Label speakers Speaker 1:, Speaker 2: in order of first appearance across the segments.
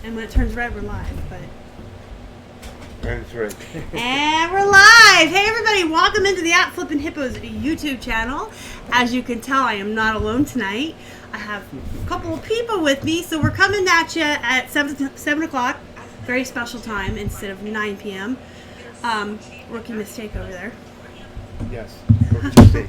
Speaker 1: And when it turns red, we're live, but...
Speaker 2: That's right.
Speaker 1: And we're live! Hey everybody, welcome into the Flippin Hippos YouTube channel. As you can tell, I am not alone tonight. I have a couple of people with me, so we're coming at you at 7 o'clock. Very special time instead of 9 p.m. Rookie mistake over there.
Speaker 2: Yes.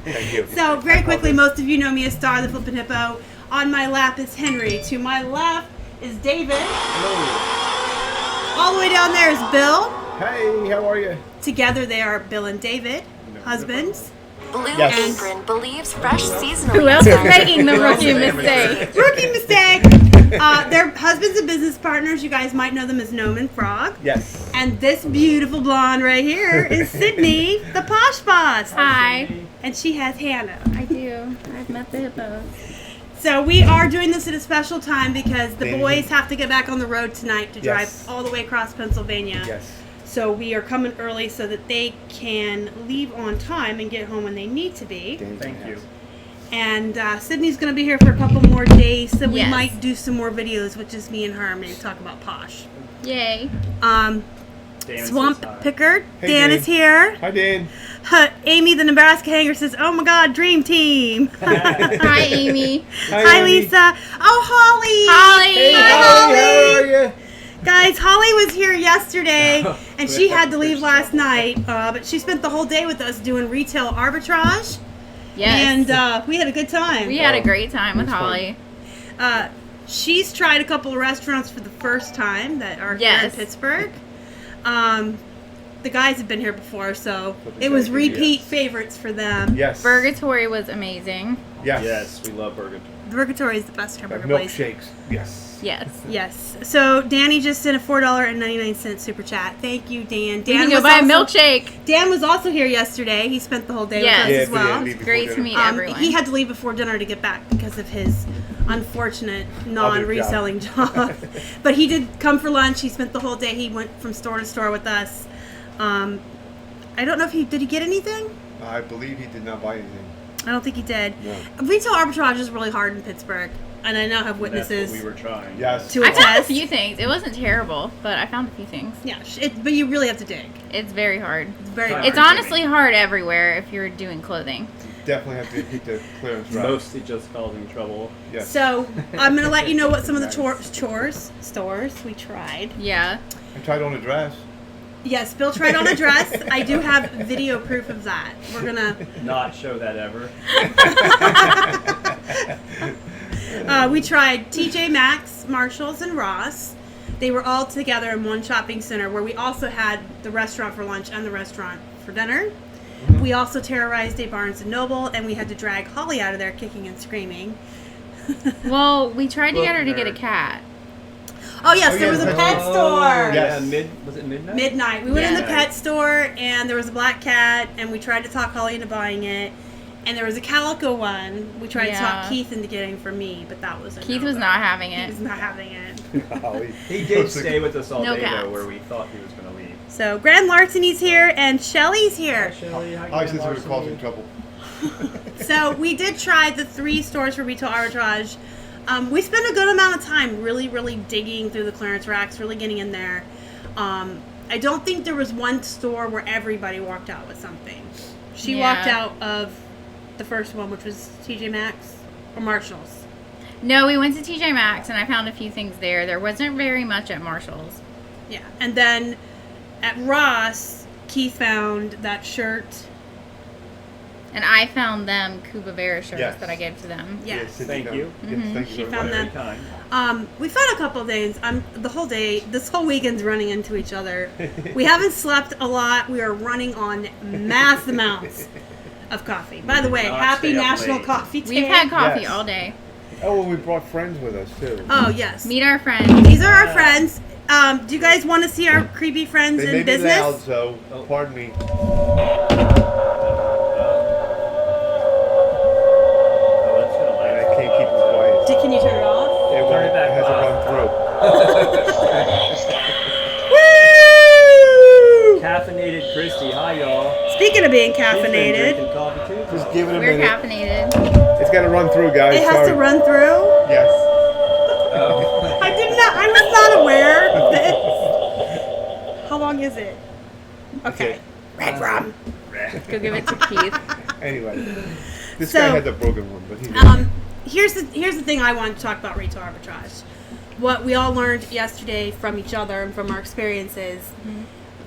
Speaker 2: Thank you.
Speaker 1: So, very quickly, most of you know me as Star, the Flippin Hippo. On my lap is Henry. To my left is David.
Speaker 2: Hello.
Speaker 1: All the way down there is Bill.
Speaker 2: Hey, how are you?
Speaker 1: Together they are Bill and David, husbands.
Speaker 3: Blue
Speaker 2: Yes.
Speaker 3: Apron believes fresh seasonal.
Speaker 4: Who else is making the rookie mistake?
Speaker 1: Rookie mistake! They're husbands and business partners. You guys might know them as Gnome and Frog.
Speaker 2: Yes.
Speaker 1: And this beautiful blonde right here is Sydney, the Posh Boss.
Speaker 4: Hi.
Speaker 1: And she has Hannah.
Speaker 4: I do. I've met the hippos.
Speaker 1: So we are doing this at a special time because the
Speaker 2: Danny.
Speaker 1: boys have to get back on the road tonight to drive
Speaker 2: Yes.
Speaker 1: all the way across Pennsylvania.
Speaker 2: Yes.
Speaker 1: So we are coming early so that they can leave on time and get home when they need to be.
Speaker 2: Thank you.
Speaker 1: And Sydney's going to be here for a couple more days, so we
Speaker 4: Yes.
Speaker 1: might do some more videos, which is me and her, and maybe talk about Posh.
Speaker 4: Yay.
Speaker 1: Swamp Picker,
Speaker 2: Hey,
Speaker 1: Dan
Speaker 2: Dan.
Speaker 1: is here.
Speaker 2: Hi, Dan.
Speaker 1: Amy, the Nebraska hanger, says, "Oh my God, dream team."
Speaker 4: Hi, Amy.
Speaker 1: Hi,
Speaker 2: Amy.
Speaker 1: Lisa. Oh, Holly.
Speaker 4: Holly.
Speaker 2: Hey,
Speaker 1: Hi,
Speaker 2: Holly.
Speaker 1: Holly.
Speaker 2: How are you?
Speaker 1: Guys, Holly was here yesterday, and she had to leave last night, but she spent the whole day with us doing retail arbitrage,
Speaker 4: Yes.
Speaker 1: and we had a good time.
Speaker 4: we had a great time with
Speaker 2: It was fun.
Speaker 4: Holly.
Speaker 1: She's tried a couple of restaurants for the first time that are here in
Speaker 4: Yes.
Speaker 1: Pittsburgh. The guys have been here before, so
Speaker 2: But the
Speaker 1: it was
Speaker 2: guys-
Speaker 1: repeat
Speaker 2: yes.
Speaker 1: favorites for them.
Speaker 2: Yes.
Speaker 4: Burgatory was amazing.
Speaker 2: Yes.
Speaker 5: Yes, we love burger.
Speaker 1: The Burgatory is the best hamburger
Speaker 2: Milkshakes.
Speaker 1: place.
Speaker 2: Yes.
Speaker 4: Yes.
Speaker 1: Yes. So Danny just sent a $4.99 super chat. Thank you, Dan.
Speaker 4: We
Speaker 1: Dan
Speaker 4: can go
Speaker 1: was
Speaker 4: buy a
Speaker 1: also-
Speaker 4: milkshake.
Speaker 1: Dan was also here yesterday. He spent the whole day
Speaker 4: Yes.
Speaker 1: with us
Speaker 2: Yeah,
Speaker 1: as well.
Speaker 2: yeah, leave before
Speaker 4: Great to
Speaker 2: dinner.
Speaker 4: meet everyone.
Speaker 1: He had to leave before dinner to get back because of his unfortunate non-reselling job. But he did come for lunch. He spent the whole day. He went from store to store with us. I don't know if did he get anything?
Speaker 2: I believe he did not buy anything.
Speaker 1: I don't think he did.
Speaker 2: No.
Speaker 1: Retail arbitrage is really hard in Pittsburgh, and I now have witnesses
Speaker 5: That's what we were trying.
Speaker 2: Yes.
Speaker 1: to
Speaker 4: I found a
Speaker 1: attest.
Speaker 4: few things. It wasn't terrible, but I found a few things.
Speaker 1: Yeah, but you really have to dig.
Speaker 4: It's very hard.
Speaker 1: It's very
Speaker 5: Sorry.
Speaker 1: hard.
Speaker 4: It's honestly hard everywhere if you're doing clothing.
Speaker 2: Definitely have to hit the clearance rack.
Speaker 5: Mostly just causing trouble.
Speaker 2: Yes.
Speaker 1: So I'm gonna let you know what some of the stores we tried.
Speaker 4: Yeah.
Speaker 2: I tried on a dress.
Speaker 1: Yes, Bill tried on a dress. I do have video proof of that. We're gonna.
Speaker 5: Not show that ever.
Speaker 1: We tried TJ Maxx, Marshalls, and Ross. They were all together in one shopping center where we also had the restaurant for lunch and the restaurant for dinner. We also terrorized a Barnes & Noble, and we had to drag Holly out of there kicking and screaming.
Speaker 4: Well, we tried to get her to get a
Speaker 5: Nerd.
Speaker 4: cat.
Speaker 1: Oh, yes,
Speaker 2: Oh,
Speaker 1: there
Speaker 2: yes,
Speaker 1: was a
Speaker 2: that's
Speaker 1: pet
Speaker 2: right.
Speaker 1: store.
Speaker 2: Yes.
Speaker 5: Yeah, was it midnight?
Speaker 1: Midnight. We went in the
Speaker 4: Yeah.
Speaker 1: pet store, and there was a black cat, and we tried to talk Holly into buying it. And there was a calico one. We tried to talk
Speaker 4: Yeah.
Speaker 1: Keith into getting for me, but that was a
Speaker 4: Keith
Speaker 1: no
Speaker 4: was
Speaker 1: go.
Speaker 4: not having
Speaker 1: He
Speaker 4: it.
Speaker 1: was not having it.
Speaker 2: Holly.
Speaker 5: He did stay with us all
Speaker 4: No
Speaker 5: day
Speaker 4: cats.
Speaker 5: though, where we thought he was going to leave.
Speaker 1: So Grand Larceny's here, and Shelly's here.
Speaker 5: Shelly,
Speaker 2: I since we were causing trouble.
Speaker 1: So we did try the 3 stores for retail arbitrage. We spent a good amount of time really, really digging through the clearance racks, really getting in there. I don't think there was one store where everybody walked out with something. She
Speaker 4: Yeah.
Speaker 1: walked out of the first one, which was TJ Maxx or Marshalls.
Speaker 4: No, we went to TJ Maxx and I found a few things there. There wasn't very much at Marshall's.
Speaker 1: Yeah. And then at Ross, Keith found that shirt.
Speaker 4: And I found them Cuba Bear shirts
Speaker 2: Yes.
Speaker 4: that I gave to them.
Speaker 1: Yes.
Speaker 2: Cindy,
Speaker 5: Thank you.
Speaker 2: Yes, thank you
Speaker 1: She
Speaker 2: very
Speaker 1: found
Speaker 2: much.
Speaker 1: them.
Speaker 5: Very kind.
Speaker 1: We found a couple of things. The whole day, this whole weekend's running into each other. We haven't slept a lot. We are running on mass amounts of coffee. By the way,
Speaker 5: Not
Speaker 1: happy
Speaker 5: stay up
Speaker 1: National
Speaker 5: late.
Speaker 1: Coffee Day.
Speaker 4: We've had coffee
Speaker 2: Yes.
Speaker 4: all day.
Speaker 2: Oh, well, we brought friends with us, too.
Speaker 1: Oh, yes.
Speaker 4: Meet our friends.
Speaker 1: These are our friends. Do you guys want to see our creepy friends
Speaker 2: They
Speaker 1: in
Speaker 2: may be
Speaker 1: business?
Speaker 2: loud, so pardon me.
Speaker 5: Oh, that's gonna
Speaker 2: And I
Speaker 5: last.
Speaker 2: can't keep them quiet.
Speaker 1: Can you turn it off?
Speaker 2: It,
Speaker 5: Turn it back
Speaker 2: has to
Speaker 5: on.
Speaker 2: run through.
Speaker 1: Woo!
Speaker 5: Caffeinated Christy. Hi, y'all.
Speaker 1: Speaking of being
Speaker 5: She's been
Speaker 1: caffeinated,
Speaker 5: drinking coffee too.
Speaker 2: Just give it a
Speaker 4: We're
Speaker 2: minute.
Speaker 4: caffeinated.
Speaker 2: It's got to run through, guys.
Speaker 1: it has
Speaker 2: Sorry.
Speaker 1: to run through.
Speaker 2: Yes.
Speaker 5: Oh.
Speaker 1: I was not not aware of this. How long is it? Okay. Red rum.
Speaker 4: Go give it to Keith.
Speaker 2: Anyway, this
Speaker 1: So,
Speaker 2: guy had the broken one, but he
Speaker 1: Here's the thing I wanted to talk about retail arbitrage. What we all learned yesterday from each other and from our experiences,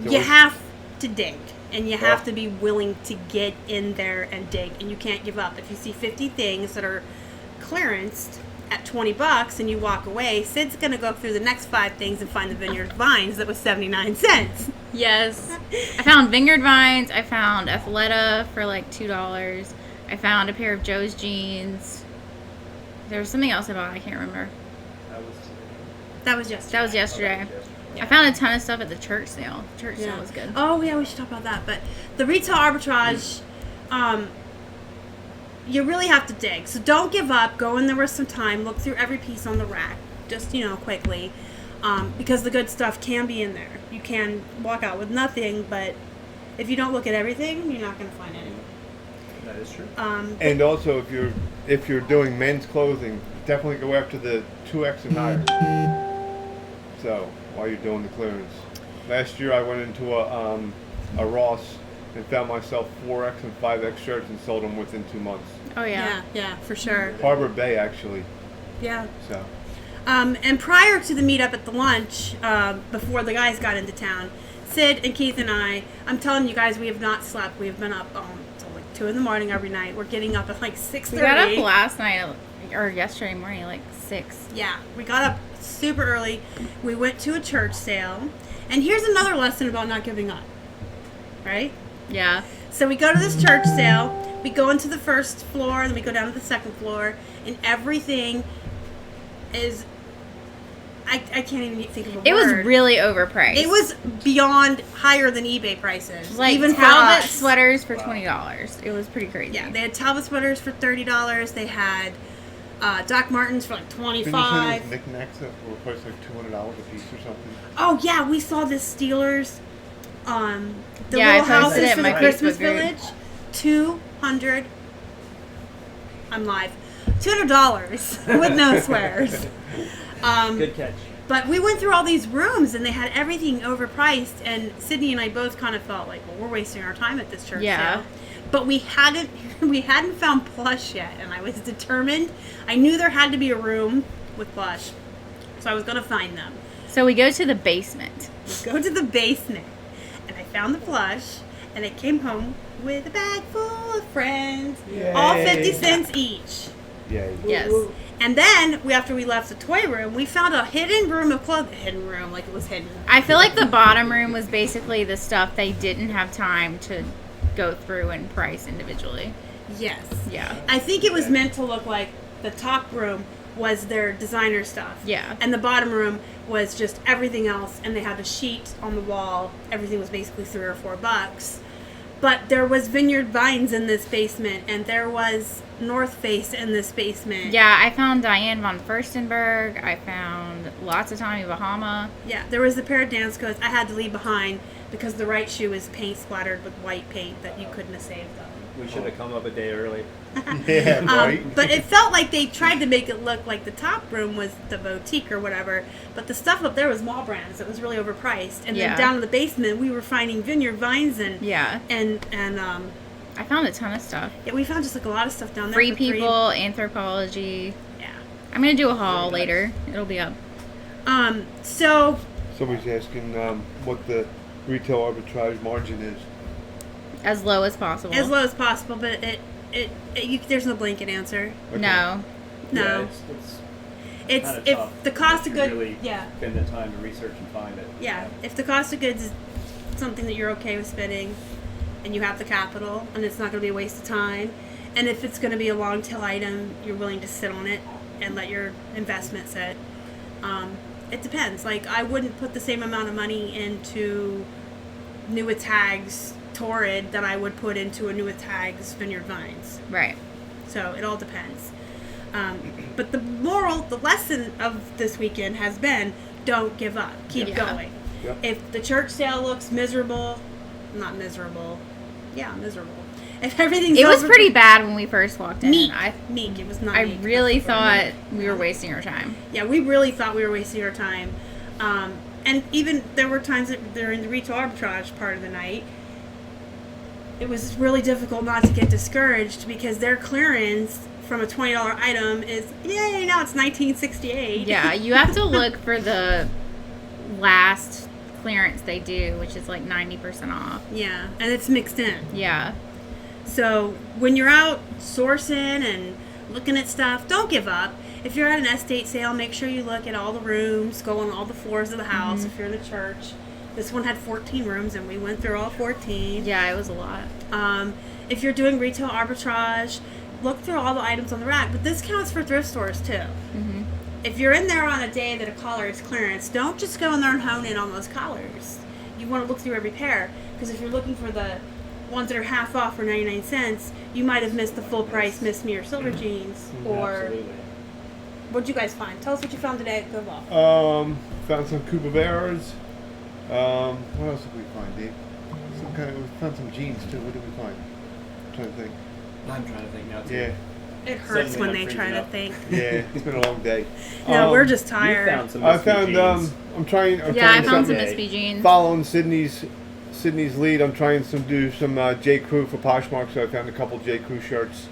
Speaker 1: you have to dig. And you have to be willing to get in there and dig. And you can't give up. If you see 50 things that are clearanced at $20 and you walk away, Sid's going to go through the next 5 things and find the Vineyard Vines that was 79 cents.
Speaker 4: Yes. I found Vineyard Vines. I found Athleta for like $2. I found a pair of Joe's jeans. There was something else I bought. I can't remember.
Speaker 1: That was yesterday.
Speaker 4: That was yesterday. I found a ton of stuff at the church sale. The church sale was good.
Speaker 1: Oh, yeah, we should talk about that. But the retail arbitrage, you really have to dig. So don't give up. Go in there with some time. Look through every piece on the rack. Just, quickly. Because the good stuff can be in there. You can walk out with nothing, but if you don't look at everything, you're not going to find anything.
Speaker 5: That is true.
Speaker 2: and also if you're doing men's clothing, definitely go after the 2X and higher. So while you're doing the clearance, last year I went into a Ross and found myself 4X and 5X shirts and sold them within 2 months.
Speaker 4: Oh, yeah.
Speaker 1: Yeah, for sure.
Speaker 2: Harbor Bay actually.
Speaker 1: Yeah.
Speaker 2: So.
Speaker 1: And prior to the meetup at the lunch, before the guys got into town, Sid and Keith and I'm telling you guys, we have not slept. We have been up until like 2 in the morning every night. We're getting up at like 6:30.
Speaker 4: We got up last night, or yesterday morning, like 6.
Speaker 1: Yeah, we got up super early. We went to a church sale. And here's another lesson about not giving up. Right?
Speaker 4: Yeah.
Speaker 1: So we go to this church sale. We go into the first floor, and then we go down to the second floor. And everything is... I can't even think of a word.
Speaker 4: It was really overpriced.
Speaker 1: It was beyond higher than eBay prices.
Speaker 4: like
Speaker 1: even for
Speaker 4: Talbot
Speaker 1: us.
Speaker 4: sweaters for $20. It was pretty crazy.
Speaker 1: Yeah, they had Talbot sweaters for $30. They had Doc Martens for like
Speaker 2: Didn't you say
Speaker 1: $25.
Speaker 2: those knickknacks that were priced like $200 a piece or something?
Speaker 1: Oh yeah, we saw the Steelers. The
Speaker 4: Yeah, I
Speaker 1: little
Speaker 4: posted
Speaker 1: houses
Speaker 4: it
Speaker 1: for
Speaker 4: in
Speaker 1: the
Speaker 4: my
Speaker 1: Christmas
Speaker 4: Facebook group.
Speaker 1: Village. $200. I'm live. $200 with no swears.
Speaker 5: Good catch.
Speaker 1: But we went through all these rooms and they had everything overpriced, and Sydney and I both kind of felt like, well, we're wasting our time at this church
Speaker 4: Yeah.
Speaker 1: sale. But we hadn't found plush yet, and I was determined. I knew there had to be a room with plush, so I was going to find them.
Speaker 4: So we go to the basement.
Speaker 1: We go to the basement, and I found the plush, and I came home with a bag full of friends, all 50 cents each.
Speaker 2: Yay.
Speaker 4: Yes.
Speaker 1: And then, after we left the toy room, we found a hidden room of clothing. Hidden room, like it was hidden.
Speaker 4: I feel like the bottom room was basically the stuff they didn't have time to go through and price individually.
Speaker 1: Yes.
Speaker 4: Yeah.
Speaker 1: I think it was meant to look like the top room was their designer stuff.
Speaker 4: Yeah.
Speaker 1: And the bottom room was just everything else, and they had a sheet on the wall. Everything was basically $3 or $4. But there was Vineyard Vines in this basement, and there was North Face in this basement.
Speaker 4: Yeah, I found Diane von Furstenberg. I found lots of Tommy Bahama.
Speaker 1: Yeah, there was a pair of dance coats I had to leave behind because the right shoe is paint splattered with white paint that you couldn't have saved them.
Speaker 5: We should have come up a day early.
Speaker 2: Yeah, right?
Speaker 1: But it felt like they tried to make it look like the top room was the boutique or whatever, but the stuff up there was mall brands. It was really overpriced. And
Speaker 4: Yeah.
Speaker 1: then down in the basement, we were finding Vineyard Vines and
Speaker 4: Yeah.
Speaker 1: and
Speaker 4: I found a ton of stuff.
Speaker 1: yeah, we found just like a lot of stuff down there.
Speaker 4: Free
Speaker 1: for
Speaker 4: People, Anthropology.
Speaker 1: Yeah.
Speaker 4: I'm going to do a haul later. It'll be up.
Speaker 1: So
Speaker 2: Somebody's asking what the retail arbitrage margin is.
Speaker 4: As low as possible.
Speaker 1: as low as possible, but there's no blanket answer.
Speaker 2: Okay.
Speaker 4: No.
Speaker 1: No.
Speaker 5: Yeah,
Speaker 1: It's
Speaker 5: kinda
Speaker 1: if
Speaker 5: tough
Speaker 1: the cost of
Speaker 5: to
Speaker 1: goods,
Speaker 5: really
Speaker 1: yeah,
Speaker 5: spend the time to research and find it.
Speaker 1: yeah. If the cost of goods is something that you're okay with spending, and you have the capital, and it's not going to be a waste of time, and if it's going to be a long tail item, you're willing to sit on it and let your investment sit. It depends. Like I wouldn't put the same amount of money into Nuitag's Torrid that I would put into a Nuitag's Vineyard Vines.
Speaker 4: Right.
Speaker 1: So it all depends. But the lesson of this weekend has been don't give up. Keep
Speaker 4: Yeah.
Speaker 1: going.
Speaker 2: Yep.
Speaker 1: If the church sale looks miserable, not miserable. Yeah, miserable. If everything's
Speaker 4: It was
Speaker 1: over-
Speaker 4: pretty bad when we first walked in.
Speaker 1: meek.
Speaker 4: I
Speaker 1: It was not
Speaker 4: I
Speaker 1: meek.
Speaker 4: really
Speaker 1: That's the word.
Speaker 4: thought we were wasting our time.
Speaker 1: Yeah, we really thought we were wasting our time. And even there were times that during the retail arbitrage part of the night, it was really difficult not to get discouraged because their clearance from a $20 item is, yay, now it's 1968.
Speaker 4: Yeah, you have to look for the last clearance they do, which is like 90% off.
Speaker 1: Yeah, and it's mixed in.
Speaker 4: Yeah.
Speaker 1: So when you're out sourcing and looking at stuff, don't give up. If you're at an estate sale, make sure you look at all the rooms, go on all the floors of the house. If you're in a church, this one had 14 rooms, and we went through all 14.
Speaker 4: Yeah, it was a lot.
Speaker 1: If you're doing retail arbitrage, look through all the items on the rack. But this counts for thrift stores too.
Speaker 4: Mm-hmm.
Speaker 1: If you're in there on a day that a collar is clearance, don't just go in there and hone in on those collars. You want to look through every pair, because if you're looking for the ones that are half off for 99 cents, you might have missed the full price Miss Me or Silver Jeans. Or
Speaker 5: Absolutely.
Speaker 1: what'd you guys find? Tell us what you found today at Goodwill.
Speaker 2: Found some Coupe Bears. What else did we find, Dave? We found some jeans too. What did we find? I'm trying to think.
Speaker 5: I'm trying to think now too.
Speaker 2: Yeah.
Speaker 1: It hurts
Speaker 5: Suddenly
Speaker 1: when
Speaker 5: I'm
Speaker 1: they try
Speaker 5: freezing
Speaker 1: to
Speaker 5: up.
Speaker 1: think.
Speaker 2: Yeah, it's been a long day.
Speaker 1: No, we're just
Speaker 5: You
Speaker 1: tired.
Speaker 5: found some
Speaker 2: I
Speaker 5: Miss Me
Speaker 2: found
Speaker 5: jeans.
Speaker 2: I'm trying
Speaker 4: Yeah, I
Speaker 2: to
Speaker 4: found some
Speaker 5: Sunday.
Speaker 4: SB jeans.
Speaker 2: following Sydney's lead. I'm trying to do some J. Crew for Poshmark, so I found a couple J. Crew shirts.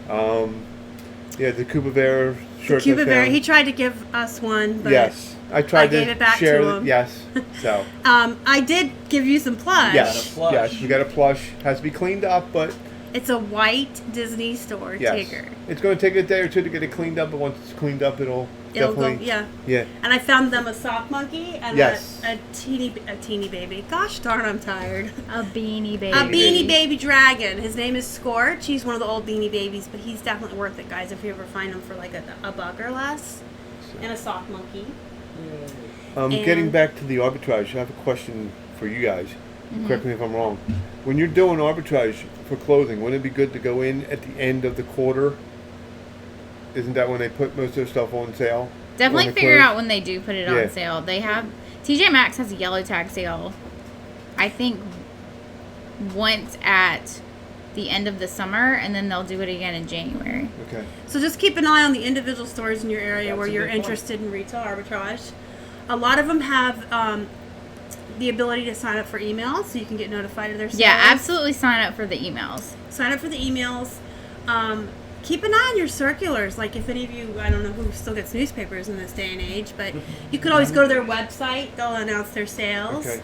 Speaker 2: Yeah, the Coupe Bear shirts.
Speaker 1: Cuba
Speaker 2: I
Speaker 1: Bear,
Speaker 2: found.
Speaker 1: he tried to give us one, but
Speaker 2: Yes, I tried
Speaker 1: gave
Speaker 2: to
Speaker 1: it back
Speaker 2: share
Speaker 1: to
Speaker 2: it.
Speaker 1: him.
Speaker 2: Yes, so
Speaker 1: I did give you some plush.
Speaker 2: yes,
Speaker 5: Got a plush.
Speaker 2: yes, we got a plush. Has to be cleaned up, but
Speaker 1: It's a white Disney store
Speaker 2: yes,
Speaker 1: ticker.
Speaker 2: it's going to take a day or two to get it cleaned up. But once it's cleaned up, it'll
Speaker 1: It'll go,
Speaker 2: definitely
Speaker 1: yeah.
Speaker 2: yeah.
Speaker 1: And I found them a sock monkey and
Speaker 2: Yes.
Speaker 1: a teeny baby. Gosh darn, I'm tired.
Speaker 4: A beanie baby.
Speaker 1: A beanie baby dragon. His name is Scorch. He's one of the old beanie babies, but he's definitely worth it, guys, if you ever find him for like a buck or less. And a sock monkey.
Speaker 2: Getting
Speaker 1: And-
Speaker 2: back to the arbitrage, I have a question for you guys.
Speaker 1: Mm-hmm.
Speaker 2: Correct me if I'm wrong. When you're doing arbitrage for clothing, wouldn't it be good to go in at the end of the quarter? Isn't that when they put most of their stuff on sale?
Speaker 4: Definitely
Speaker 2: On the
Speaker 4: figure
Speaker 2: clearance?
Speaker 4: out when they do put it
Speaker 2: Yeah.
Speaker 4: on sale. They have TJ Maxx has a yellow tag sale. I think once at the end of the summer, and then they'll do it again in January.
Speaker 2: Okay.
Speaker 1: So just keep an eye on the individual stores in your area
Speaker 5: That's
Speaker 1: where
Speaker 5: a
Speaker 1: you're
Speaker 5: good point.
Speaker 1: interested in retail arbitrage. A lot of them have the ability to sign up for emails, so you can get notified of their sales.
Speaker 4: Yeah, absolutely sign up for the emails.
Speaker 1: Sign up for the emails. Keep an eye on your circulars. Like if any of you, I don't know who still gets newspapers in this day and age, but you could always go to their website. They'll announce their sales.
Speaker 2: Okay.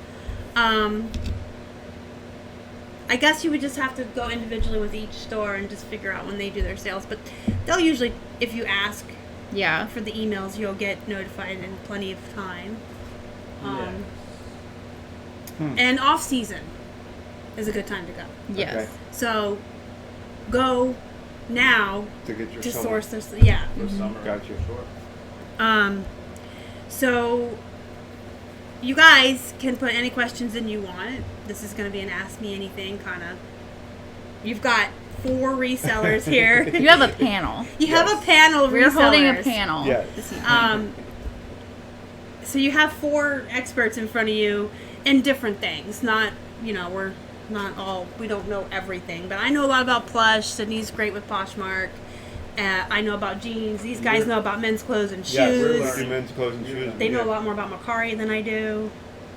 Speaker 1: I guess you would just have to go individually with each store and just figure out when they do their sales. But they'll usually, if you ask
Speaker 4: Yeah.
Speaker 1: for the emails, you'll get notified in plenty of time. And off season is a good time to go.
Speaker 4: Yes.
Speaker 2: Okay.
Speaker 1: So go now
Speaker 2: To get your
Speaker 1: to
Speaker 2: summer.
Speaker 1: source this. Yeah.
Speaker 5: For summer.
Speaker 2: Gotcha.
Speaker 5: Sure.
Speaker 1: So you guys can put any questions in you want. This is going to be an Ask Me Anything kind of. You've got 4 resellers here.
Speaker 4: You have a panel.
Speaker 1: You have a panel of
Speaker 4: We're holding a
Speaker 1: resellers.
Speaker 4: panel.
Speaker 2: Yes.
Speaker 4: This evening.
Speaker 1: So you have 4 experts in front of you in different things. Not, we're not all, we don't know everything, but I know a lot about plush. Sydney's great with Poshmark. I know about jeans. These guys know about men's clothes and shoes.
Speaker 2: Yes, we're learning men's clothes and shoes.
Speaker 1: They know
Speaker 2: yeah.
Speaker 1: a lot more about Macari than I do.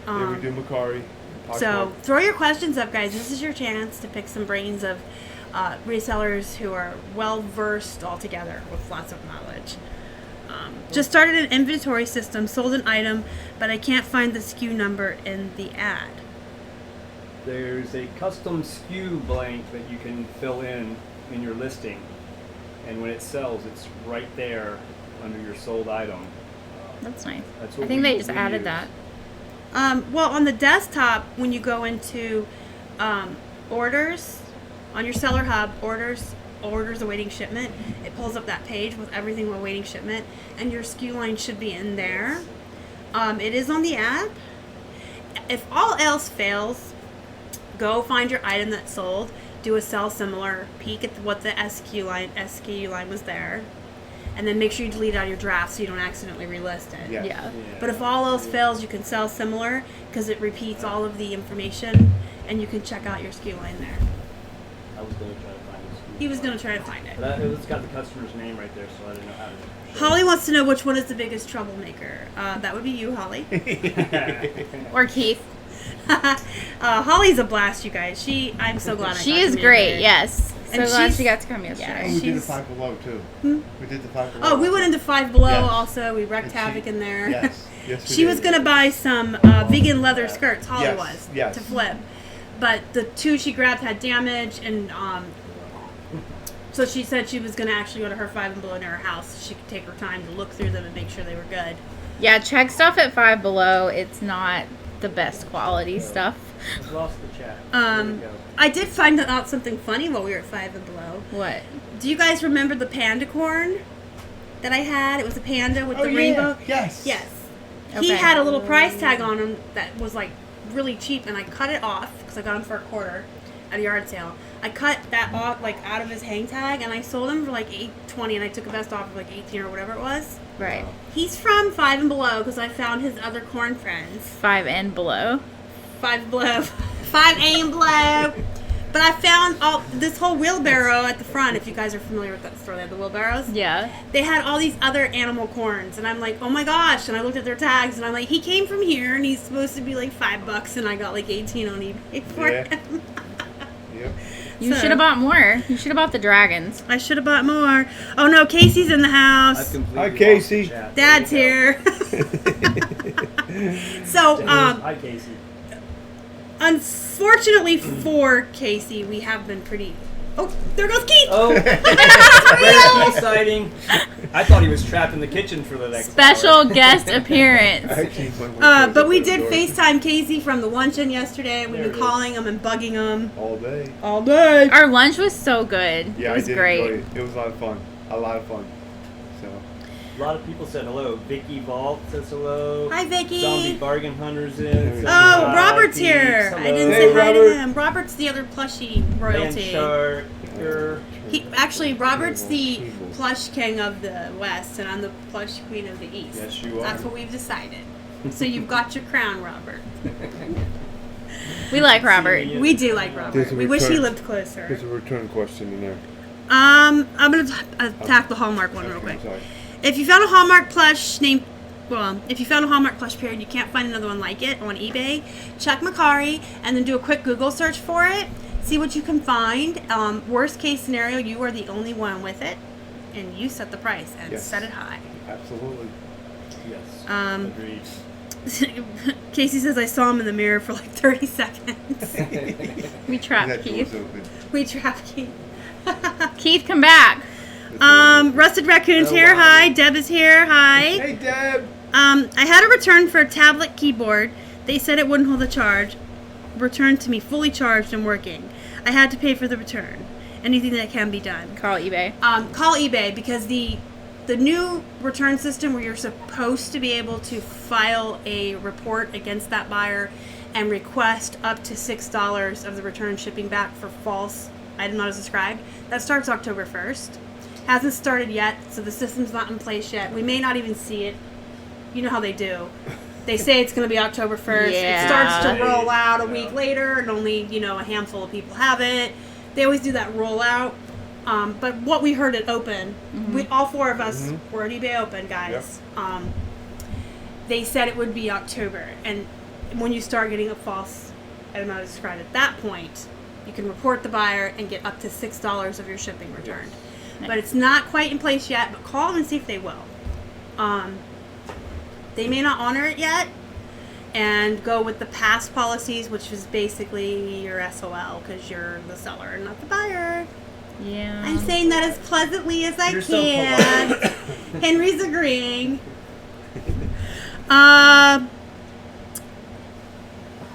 Speaker 2: Yeah, we do Macari.
Speaker 1: So throw your questions up, guys. This is your chance to pick some brains of resellers who are well versed altogether with lots of knowledge. Just started an inventory system, sold an item, but I can't find the SKU number in the ad.
Speaker 5: There's a custom SKU blank that you can fill in your listing, and when it sells, it's right there under your sold item.
Speaker 4: That's nice.
Speaker 5: That's
Speaker 4: I
Speaker 5: what
Speaker 4: think
Speaker 5: we-
Speaker 4: they just
Speaker 5: we
Speaker 4: added
Speaker 5: use.
Speaker 4: that.
Speaker 1: Well, on the desktop, when you go into orders, on your seller hub, orders awaiting shipment, it pulls up that page with everything awaiting shipment, and your SKU line should be in there. It is on the app. If all else fails, go find your item that's sold, do a sell similar, peek at what the SKU line was there, and then make sure you delete out your draft so you don't accidentally relist it.
Speaker 2: Yes.
Speaker 4: Yeah.
Speaker 1: But if all else fails, you can sell similar because it repeats all of the information, and you can check out your SKU line there.
Speaker 5: I was going to try to find a SKU
Speaker 1: He was going to try to find it.
Speaker 5: But it's got the customer's name right there, so I didn't know how to.
Speaker 1: Holly wants to know which one is the biggest troublemaker. That would be you, Holly.
Speaker 4: Or Keith.
Speaker 1: Holly's a blast, you guys. I'm so glad
Speaker 4: She is great, yes. So
Speaker 1: And
Speaker 4: glad
Speaker 1: she's-
Speaker 4: she got to come yesterday.
Speaker 2: We did the
Speaker 1: She's-
Speaker 2: Five Below too. We did the Five Below.
Speaker 1: Oh, we went into Five Below
Speaker 2: Yes.
Speaker 1: also. We wrecked
Speaker 2: And she-
Speaker 1: havoc in there.
Speaker 2: Yes. Yes, we
Speaker 1: She
Speaker 2: did.
Speaker 1: was going to buy some vegan leather skirts, Holly
Speaker 2: Yes,
Speaker 1: was,
Speaker 2: yes.
Speaker 1: to flip. But the two she grabbed had damage, and so she said she was going to actually go to her Five Below near her house so she could take her time to look through them and make sure they were good.
Speaker 4: Yeah, check stuff at Five Below. It's not the best quality stuff.
Speaker 5: I've lost the chat. There we go.
Speaker 1: I did find out something funny while we were at Five Below.
Speaker 4: What?
Speaker 1: Do you guys remember the panda corn that I had? It was a panda with
Speaker 2: Oh,
Speaker 1: the
Speaker 2: yeah.
Speaker 1: rainbow.
Speaker 2: Yes.
Speaker 1: Yes. He
Speaker 4: Okay.
Speaker 1: had a little price tag on him that was like really cheap, and I cut it off because I got him for $0.25 at a yard sale. I cut that off like out of his hang tag, and I sold him for like $8.20, and I took the best off of like 18 or whatever it was.
Speaker 4: Right.
Speaker 1: He's from Five and Below because I found his other corn friends.
Speaker 4: 5 and below.
Speaker 1: 5 Below, 5A and Below. But I found this whole wheelbarrow at the front. If you guys are familiar with that store, they have the wheelbarrows.
Speaker 4: Yeah.
Speaker 1: They had all these other animal corns, and I'm like, oh my gosh! And I looked at their tags, and I'm like, he came from here, and he's supposed to be like $5, and I got like 18 on eBay for
Speaker 2: Yeah.
Speaker 1: him.
Speaker 2: Yep.
Speaker 4: You
Speaker 1: So-
Speaker 4: should have bought more. You should have bought the dragons.
Speaker 1: I should have bought more. Oh no, Casey's in the
Speaker 5: I've
Speaker 1: house.
Speaker 5: completely
Speaker 2: Hi,
Speaker 5: lost
Speaker 2: Casey.
Speaker 5: the chat.
Speaker 1: Dad's
Speaker 5: There
Speaker 1: here. So,
Speaker 5: you go. Hi, Casey.
Speaker 1: unfortunately for Casey, we have been pretty. Oh, there goes Keith.
Speaker 5: Oh, very exciting. I thought he was trapped in the kitchen for the next
Speaker 4: Special
Speaker 5: hour.
Speaker 4: guest appearance.
Speaker 2: Actually, my wife
Speaker 1: But we
Speaker 2: closed the
Speaker 1: did
Speaker 2: door
Speaker 1: FaceTime Casey from the luncheon yesterday. We've
Speaker 5: There
Speaker 1: been
Speaker 5: it is.
Speaker 1: calling him and bugging him
Speaker 2: all day.
Speaker 1: all day.
Speaker 4: Our lunch was so good.
Speaker 2: Yeah,
Speaker 4: it was
Speaker 2: I did
Speaker 4: great.
Speaker 2: enjoy it. It was a lot of fun. A lot of fun. So.
Speaker 5: A lot of people said hello. Vicky Vault says hello.
Speaker 1: Hi, Vicky.
Speaker 5: Zombie Bargain Hunters in.
Speaker 2: Oh,
Speaker 1: Oh,
Speaker 5: Hi,
Speaker 1: Robert's
Speaker 5: Pete.
Speaker 1: here.
Speaker 5: Hello.
Speaker 1: I didn't
Speaker 2: Hey,
Speaker 1: say hi to
Speaker 2: Robert.
Speaker 1: him. Robert's the other plushie
Speaker 5: Land
Speaker 1: royalty.
Speaker 5: Shark. Picker.
Speaker 1: Robert's the plush king of the West, and I'm the plush queen of the East.
Speaker 2: Yes, you are.
Speaker 1: That's what we've decided. So you've got your crown, Robert.
Speaker 4: We like Robert.
Speaker 5: See ya.
Speaker 1: We do like
Speaker 2: There's
Speaker 1: Robert.
Speaker 2: a
Speaker 1: We wish he
Speaker 2: return.
Speaker 1: lived closer.
Speaker 2: There's a return question in there.
Speaker 1: I'm gonna attack the Hallmark one real
Speaker 2: Okay,
Speaker 1: quick.
Speaker 2: I'm sorry.
Speaker 1: If you found a Hallmark plush if you found a Hallmark plush period, you can't find another one like it on eBay, check Macari and then do a quick Google search for it. See what you can find. Worst case scenario, you are the only one with it, and you set the price and
Speaker 2: Yes.
Speaker 1: set it high.
Speaker 2: Absolutely.
Speaker 5: Yes.
Speaker 1: Um,
Speaker 5: Agreed.
Speaker 1: Casey says I saw him in the mirror for like 30 seconds.
Speaker 4: We
Speaker 2: That
Speaker 4: trapped
Speaker 2: door's
Speaker 4: Keith.
Speaker 2: open.
Speaker 1: We trapped Keith.
Speaker 4: Keith, come back.
Speaker 1: Rusted Raccoon's
Speaker 2: Oh,
Speaker 1: here.
Speaker 2: wow.
Speaker 1: Hi. Deb is here. Hi.
Speaker 2: Hey, Deb.
Speaker 1: I had a return for a tablet keyboard. They said it wouldn't hold the charge. Returned to me fully charged and working. I had to pay for the return. Anything that can be done.
Speaker 4: Call eBay.
Speaker 1: Call eBay because the new return system where you're supposed to be able to file a report against that buyer and request up to $6 of the return shipping back for false item not as described, that starts October 1st. Hasn't started yet, so the system's not in place yet. We may not even see it. You know how they do. They say it's going to be October 1st.
Speaker 4: Yeah.
Speaker 1: It starts to roll out a
Speaker 5: Yeah.
Speaker 1: week later, and only, a handful of people have it. They always do that rollout. But what we heard at Open, we all four of us were at eBay Open, guys. They said it would be October. And when you start getting a false item not described at that point, you can report the buyer and get up to $6 of your shipping returned. But it's not quite in place yet, but call them and see if they will. They may not honor it yet and go with the past policies, which is basically your SOL because you're the seller and not the buyer.
Speaker 4: Yeah.
Speaker 1: I'm saying that as pleasantly as I
Speaker 5: You're so
Speaker 1: can.
Speaker 5: polite.
Speaker 1: Henry's agreeing.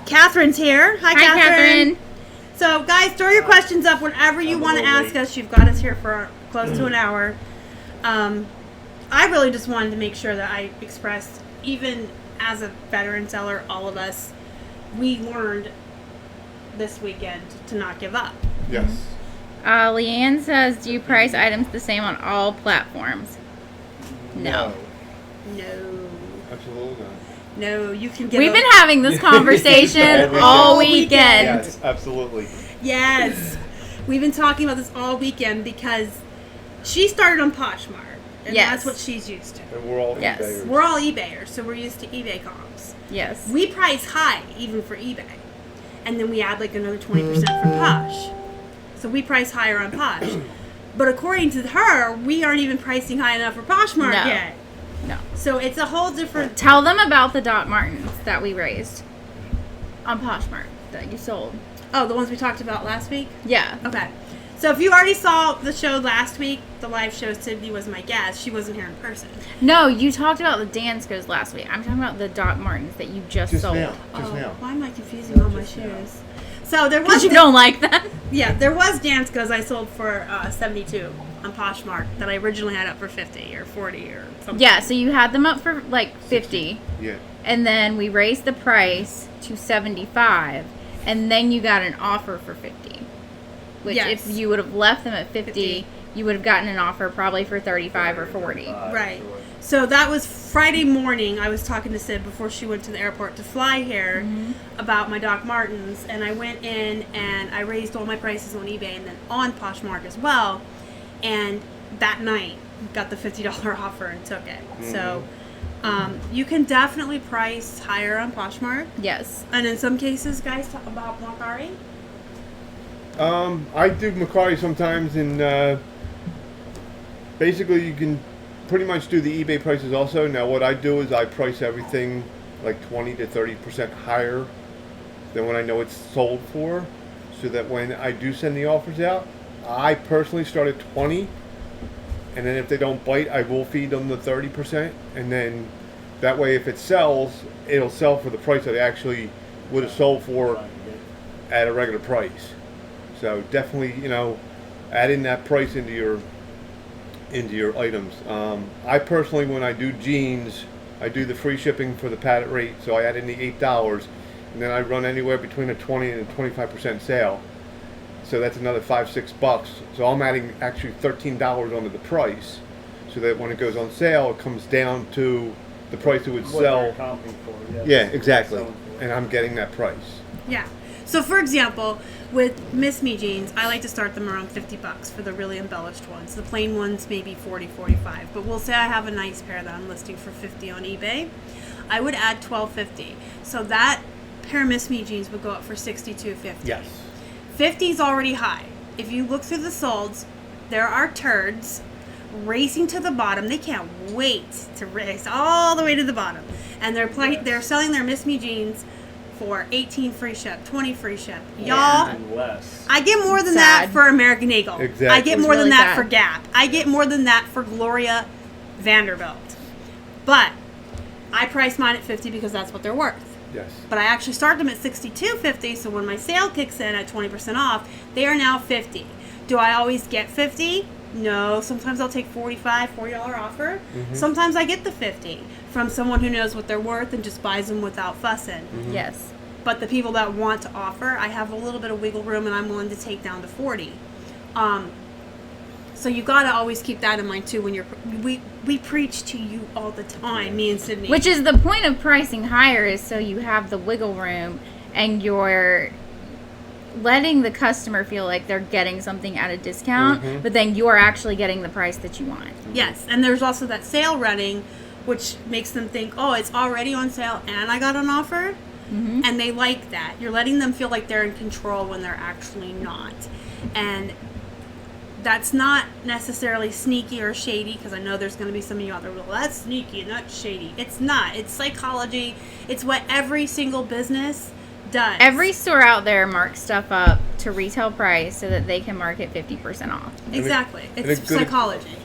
Speaker 1: Catherine's here. Hi,
Speaker 4: Hi, Catherine.
Speaker 1: So, guys, throw your questions up whenever you
Speaker 5: I'm a
Speaker 1: want to
Speaker 5: little
Speaker 1: ask
Speaker 5: late.
Speaker 1: us. You've got us here for close to an hour. I really just wanted to make sure that I expressed, even as a veteran seller, all of us, we learned this weekend to not give up.
Speaker 2: Yes.
Speaker 4: Leanne says, do you price items the same on all platforms? No.
Speaker 1: No.
Speaker 2: Absolutely not.
Speaker 1: No, you can get
Speaker 4: We've been having this conversation
Speaker 2: Every
Speaker 4: all
Speaker 2: day.
Speaker 4: weekend.
Speaker 2: Yes, absolutely.
Speaker 1: Yes. We've been talking about this all weekend because she started on Poshmark. And
Speaker 4: Yes.
Speaker 1: that's what she's used to.
Speaker 2: And we're all
Speaker 4: Yes.
Speaker 2: eBayers.
Speaker 1: We're all eBayers, so we're used to eBay comps.
Speaker 4: Yes.
Speaker 1: We price high, even for eBay. And then we add like another 20% from Posh. So we price higher on Posh. But according to her, we aren't even pricing high enough for Poshmark
Speaker 4: No.
Speaker 1: yet.
Speaker 4: No.
Speaker 1: So it's a whole different...
Speaker 4: Tell them about the Doc Martens that we raised on Poshmark that you sold.
Speaker 1: Oh, the ones we talked about last week?
Speaker 4: Yeah.
Speaker 1: Okay. So if you already saw the show last week, the live show, Sydney was my guest. She wasn't here in person.
Speaker 4: No, you talked about the Danskos last week. I'm talking about the Doc Martens that you just sold.
Speaker 2: Just
Speaker 1: Oh,
Speaker 2: now.
Speaker 1: why am I confusing all my shoes? So there was...
Speaker 4: Because you don't like them.
Speaker 1: Yeah, there was Danskos I sold for 72 on Poshmark that I originally had up for 50 or 40 or something.
Speaker 4: Yeah, so you had them up for like 50.
Speaker 2: Yeah.
Speaker 4: And then we raised the price to 75. And then you got an offer for 50. Which
Speaker 1: Yes.
Speaker 4: if you would have left them at 50,
Speaker 1: 50.
Speaker 4: you would have gotten an offer probably for 35 or 40.
Speaker 1: Right. So that was Friday morning. I was talking to Sid before she went to the airport to fly here about my Doc Martens. And I went in and I raised all my prices on eBay and then on Poshmark as well. And that night got the $50 offer and took it. So you can definitely price higher on Poshmark.
Speaker 4: Yes.
Speaker 1: And in some cases, guys, talk about Macari.
Speaker 2: I do Macari sometimes, and basically you can pretty much do the eBay prices also. Now what I do is I price everything like 20 to 30% higher than what I know it's sold for, so that when I do send the offers out, I personally start at 20, and then if they don't bite, I will feed them the 30%, and then that way if it sells, it'll sell for the price that it actually would have sold for at a regular price. So definitely, add in that price into your items. I personally, when I do jeans, I do the free shipping for the padded rate, so I add in the $8, and then I run anywhere between a 20 and a 25% sale. So that's another $5-6. So I'm adding actually $13 onto the price, so that when it goes on sale, it comes down to the price it would
Speaker 5: What
Speaker 2: sell.
Speaker 5: they're comping for, yes.
Speaker 2: Yeah, exactly.
Speaker 5: Selling for.
Speaker 2: And I'm getting that price.
Speaker 1: Yeah. So for example, with Miss Me jeans, I like to start them around $50 for the really embellished ones. The plain ones maybe 40, 45. But we'll say I have a nice pair that I'm listing for 50 on eBay. I would add $12.50. So that pair of Miss Me jeans would go up for $62.50.
Speaker 2: Yes.
Speaker 1: 50 is already high. If you look through the solds, there are turds racing to the bottom. They can't wait to race all the way to the bottom. And they're selling their Miss Me jeans for 18 free ship, 20 free ship. Y'all,
Speaker 5: And less.
Speaker 1: I get more than
Speaker 4: Sad.
Speaker 1: that for American Eagle.
Speaker 2: Exactly.
Speaker 1: I get
Speaker 2: It's
Speaker 1: more than
Speaker 4: really
Speaker 1: that
Speaker 4: sad.
Speaker 1: for Gap. I get more than that for Gloria Vanderbilt. But I price mine at 50 because that's what they're worth.
Speaker 2: Yes.
Speaker 1: But I actually start them at $62.50, so when my sale kicks in at 20% off, they are now $50. Do I always get 50? No. Sometimes I'll take $40 offer. Sometimes I get the 50 from someone who knows what they're worth and just buys them without fussing.
Speaker 4: Yes.
Speaker 1: But the people that want to offer, I have a little bit of wiggle room and I'm willing to take down to 40. So you got to always keep that in mind too when we preach to you all the time, me and Sydney.
Speaker 4: Which is the point of pricing higher, is so you have the wiggle room and you're letting the customer feel like they're getting something at a discount, but then you're actually getting the price that you want.
Speaker 1: Yes, and there's also that sale running, which makes them think, oh, it's already on sale and I got an offer. And they like that. You're letting them feel like they're in control when they're actually not. And that's not necessarily sneaky or shady, because I know there's going to be some of you out there, well, that's sneaky and that's shady. It's not. It's psychology. It's what every single business does.
Speaker 4: Every store out there marks stuff up to retail price so that they can mark it 50% off.
Speaker 1: Exactly.
Speaker 2: and
Speaker 1: It's
Speaker 2: a good-
Speaker 1: psychology.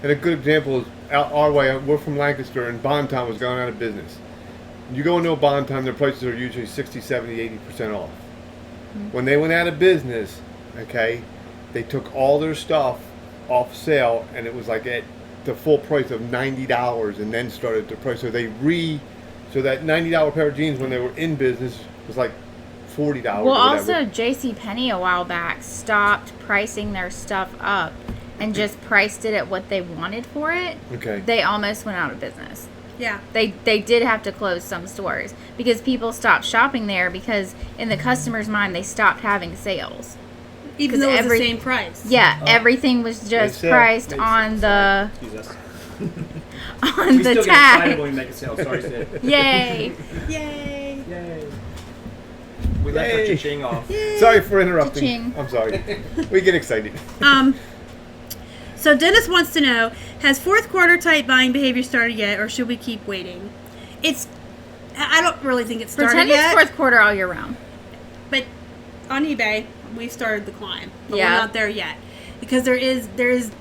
Speaker 2: And a good example is out our way. We're from Lancaster, and Bontown was going out of business. You go into a Bontown, their prices are usually 60, 70, 80% off. When they went out of business, okay, they took all their stuff off sale, and it was like at the full price of $90, and then started the price. So so that $90 pair of jeans when they were in business was like $40.
Speaker 4: Well,
Speaker 2: or whatever.
Speaker 4: also JCPenney a while back stopped pricing their stuff up and just priced it at what they wanted for it.
Speaker 2: Okay.
Speaker 4: They almost went out of business.
Speaker 1: Yeah.
Speaker 4: They did have to close some stores because people stopped shopping there because in the customer's mind they stopped having sales.
Speaker 1: Even though it's
Speaker 4: every-
Speaker 1: the same price.
Speaker 4: Yeah, everything was just
Speaker 2: sale.
Speaker 4: priced
Speaker 5: Makes
Speaker 4: on
Speaker 5: sense.
Speaker 4: the
Speaker 5: Jesus.
Speaker 4: on
Speaker 5: We
Speaker 4: the
Speaker 5: still get excited when we
Speaker 4: tag.
Speaker 5: make a sale. Sorry, Sid.
Speaker 4: Yay!
Speaker 1: Yay.
Speaker 5: Yay. We left our
Speaker 2: Yay.
Speaker 5: cha-ching off.
Speaker 2: Sorry for interrupting.
Speaker 4: Cha-ching.
Speaker 2: I'm sorry. We get excited.
Speaker 1: So Dennis wants to know, has fourth quarter type buying behavior started yet, or should we keep waiting? I don't really think it's started
Speaker 4: Pretend
Speaker 1: yet.
Speaker 4: it's fourth quarter all year round.
Speaker 1: But on eBay, we started the climb. But
Speaker 4: Yeah.
Speaker 1: we're not there yet. Because there is,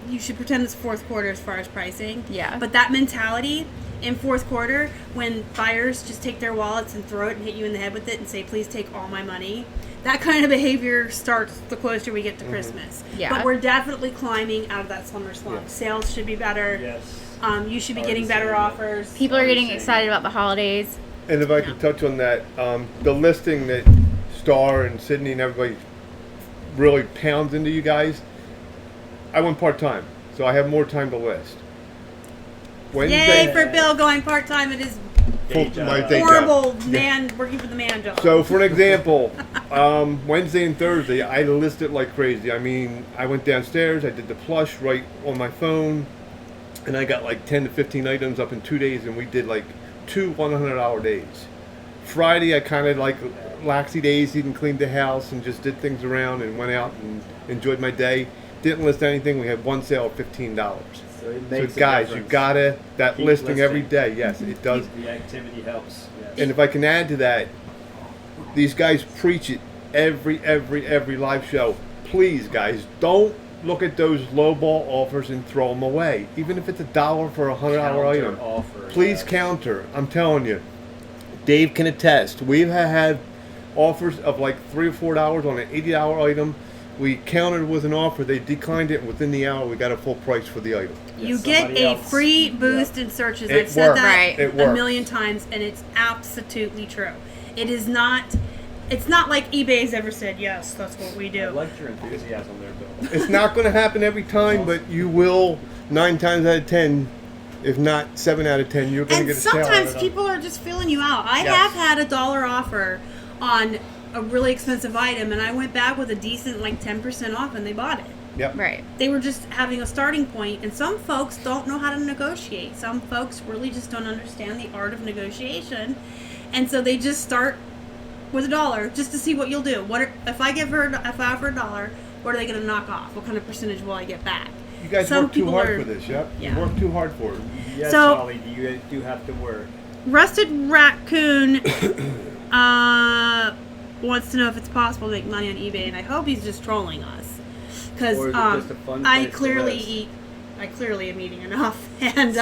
Speaker 1: you should pretend it's fourth quarter as far as pricing.
Speaker 4: Yeah.
Speaker 1: But that mentality in fourth quarter, when buyers just take their wallets and throw it and hit you in the head with it and say, please take all my money, that kind of behavior starts the closer we get to Christmas.
Speaker 4: Yeah.
Speaker 1: But we're definitely climbing out of that summer slump.
Speaker 2: Yeah.
Speaker 1: Sales should be better.
Speaker 5: Yes.
Speaker 1: You should be
Speaker 5: Already
Speaker 1: getting better
Speaker 5: seeing it.
Speaker 1: offers.
Speaker 4: People are
Speaker 5: Already
Speaker 4: getting
Speaker 5: seeing
Speaker 4: excited
Speaker 5: it.
Speaker 4: about the holidays.
Speaker 2: And if I could touch on that, the listing that Star and Sydney and everybody really pounds into you guys, I went part-time, so I have more time to list.
Speaker 1: Yay
Speaker 2: Wednesday,
Speaker 1: for Bill going part-time at his
Speaker 5: Day
Speaker 2: full- my
Speaker 5: job.
Speaker 2: day job.
Speaker 1: horrible man, working for the man job.
Speaker 2: So for an example, Wednesday and Thursday, I listed like crazy. I mean, I went downstairs, I did the plush right on my phone, and I got like 10 to 15 items up in 2 days, and we did like 2 $100 days. Friday, I kind of like laxy daisied and cleaned the house and just did things around and went out and enjoyed my day. Didn't list anything. We had one sale at $15.
Speaker 5: So it
Speaker 2: So
Speaker 5: makes a
Speaker 2: guys, you
Speaker 5: difference.
Speaker 2: gotta that
Speaker 5: Keep
Speaker 2: listing every
Speaker 5: listing.
Speaker 2: day. Yes, it does.
Speaker 5: The activity helps. Yes.
Speaker 2: And if I can add to that, these guys preach it every live show. Please, guys, don't look at those lowball offers and throw them away. Even if it's $1 for a $100
Speaker 5: Counter
Speaker 2: item,
Speaker 5: offer,
Speaker 2: please
Speaker 5: yes.
Speaker 2: counter. I'm telling you, Dave can attest. We've had offers of like $3 or $4 on an $80 item. We countered with an offer. They declined it, and within the hour, we got a full price for the item.
Speaker 1: You
Speaker 5: Yes,
Speaker 1: get
Speaker 5: somebody
Speaker 1: a
Speaker 5: else.
Speaker 1: free boost
Speaker 5: Yep.
Speaker 1: in searches.
Speaker 2: It
Speaker 1: I've said
Speaker 2: works.
Speaker 1: that
Speaker 4: Right.
Speaker 2: It
Speaker 1: a
Speaker 2: works.
Speaker 1: million times, and it's absolutely true. It is not. It's not like eBay's ever said, yes, that's what we
Speaker 5: I
Speaker 1: do.
Speaker 5: liked your enthusiasm there, Bill.
Speaker 2: It's not going to happen every time, but you will 9 times out of 10, if not 7 out of 10, you're going to
Speaker 1: And
Speaker 2: get a sale.
Speaker 1: sometimes
Speaker 2: out of it.
Speaker 1: people are just filling you out. I
Speaker 2: Yes.
Speaker 1: have had $1 offer on a really expensive item, and I went back with a decent, like 10% off, and they bought it.
Speaker 2: Yep.
Speaker 4: Right.
Speaker 1: They were just having a starting point, and some folks don't know how to negotiate. Some folks really just don't understand the art of negotiation, and so they just start with $1 just to see what you'll do. If I offer $1, what are they going to knock off? What kind of percentage will I get back?
Speaker 2: You guys
Speaker 1: Some
Speaker 2: work too
Speaker 1: people
Speaker 2: hard
Speaker 1: are-
Speaker 2: for this, yep.
Speaker 1: Yeah.
Speaker 2: You work too hard for it.
Speaker 5: Yes,
Speaker 1: So-
Speaker 5: Holly, you do have to work.
Speaker 1: Rusted Raccoon wants to know if it's possible to make money on eBay, and I hope he's just trolling us, because
Speaker 5: Or is it just a fun
Speaker 1: I
Speaker 5: place to
Speaker 1: clearly
Speaker 5: list?
Speaker 1: I clearly am eating enough, and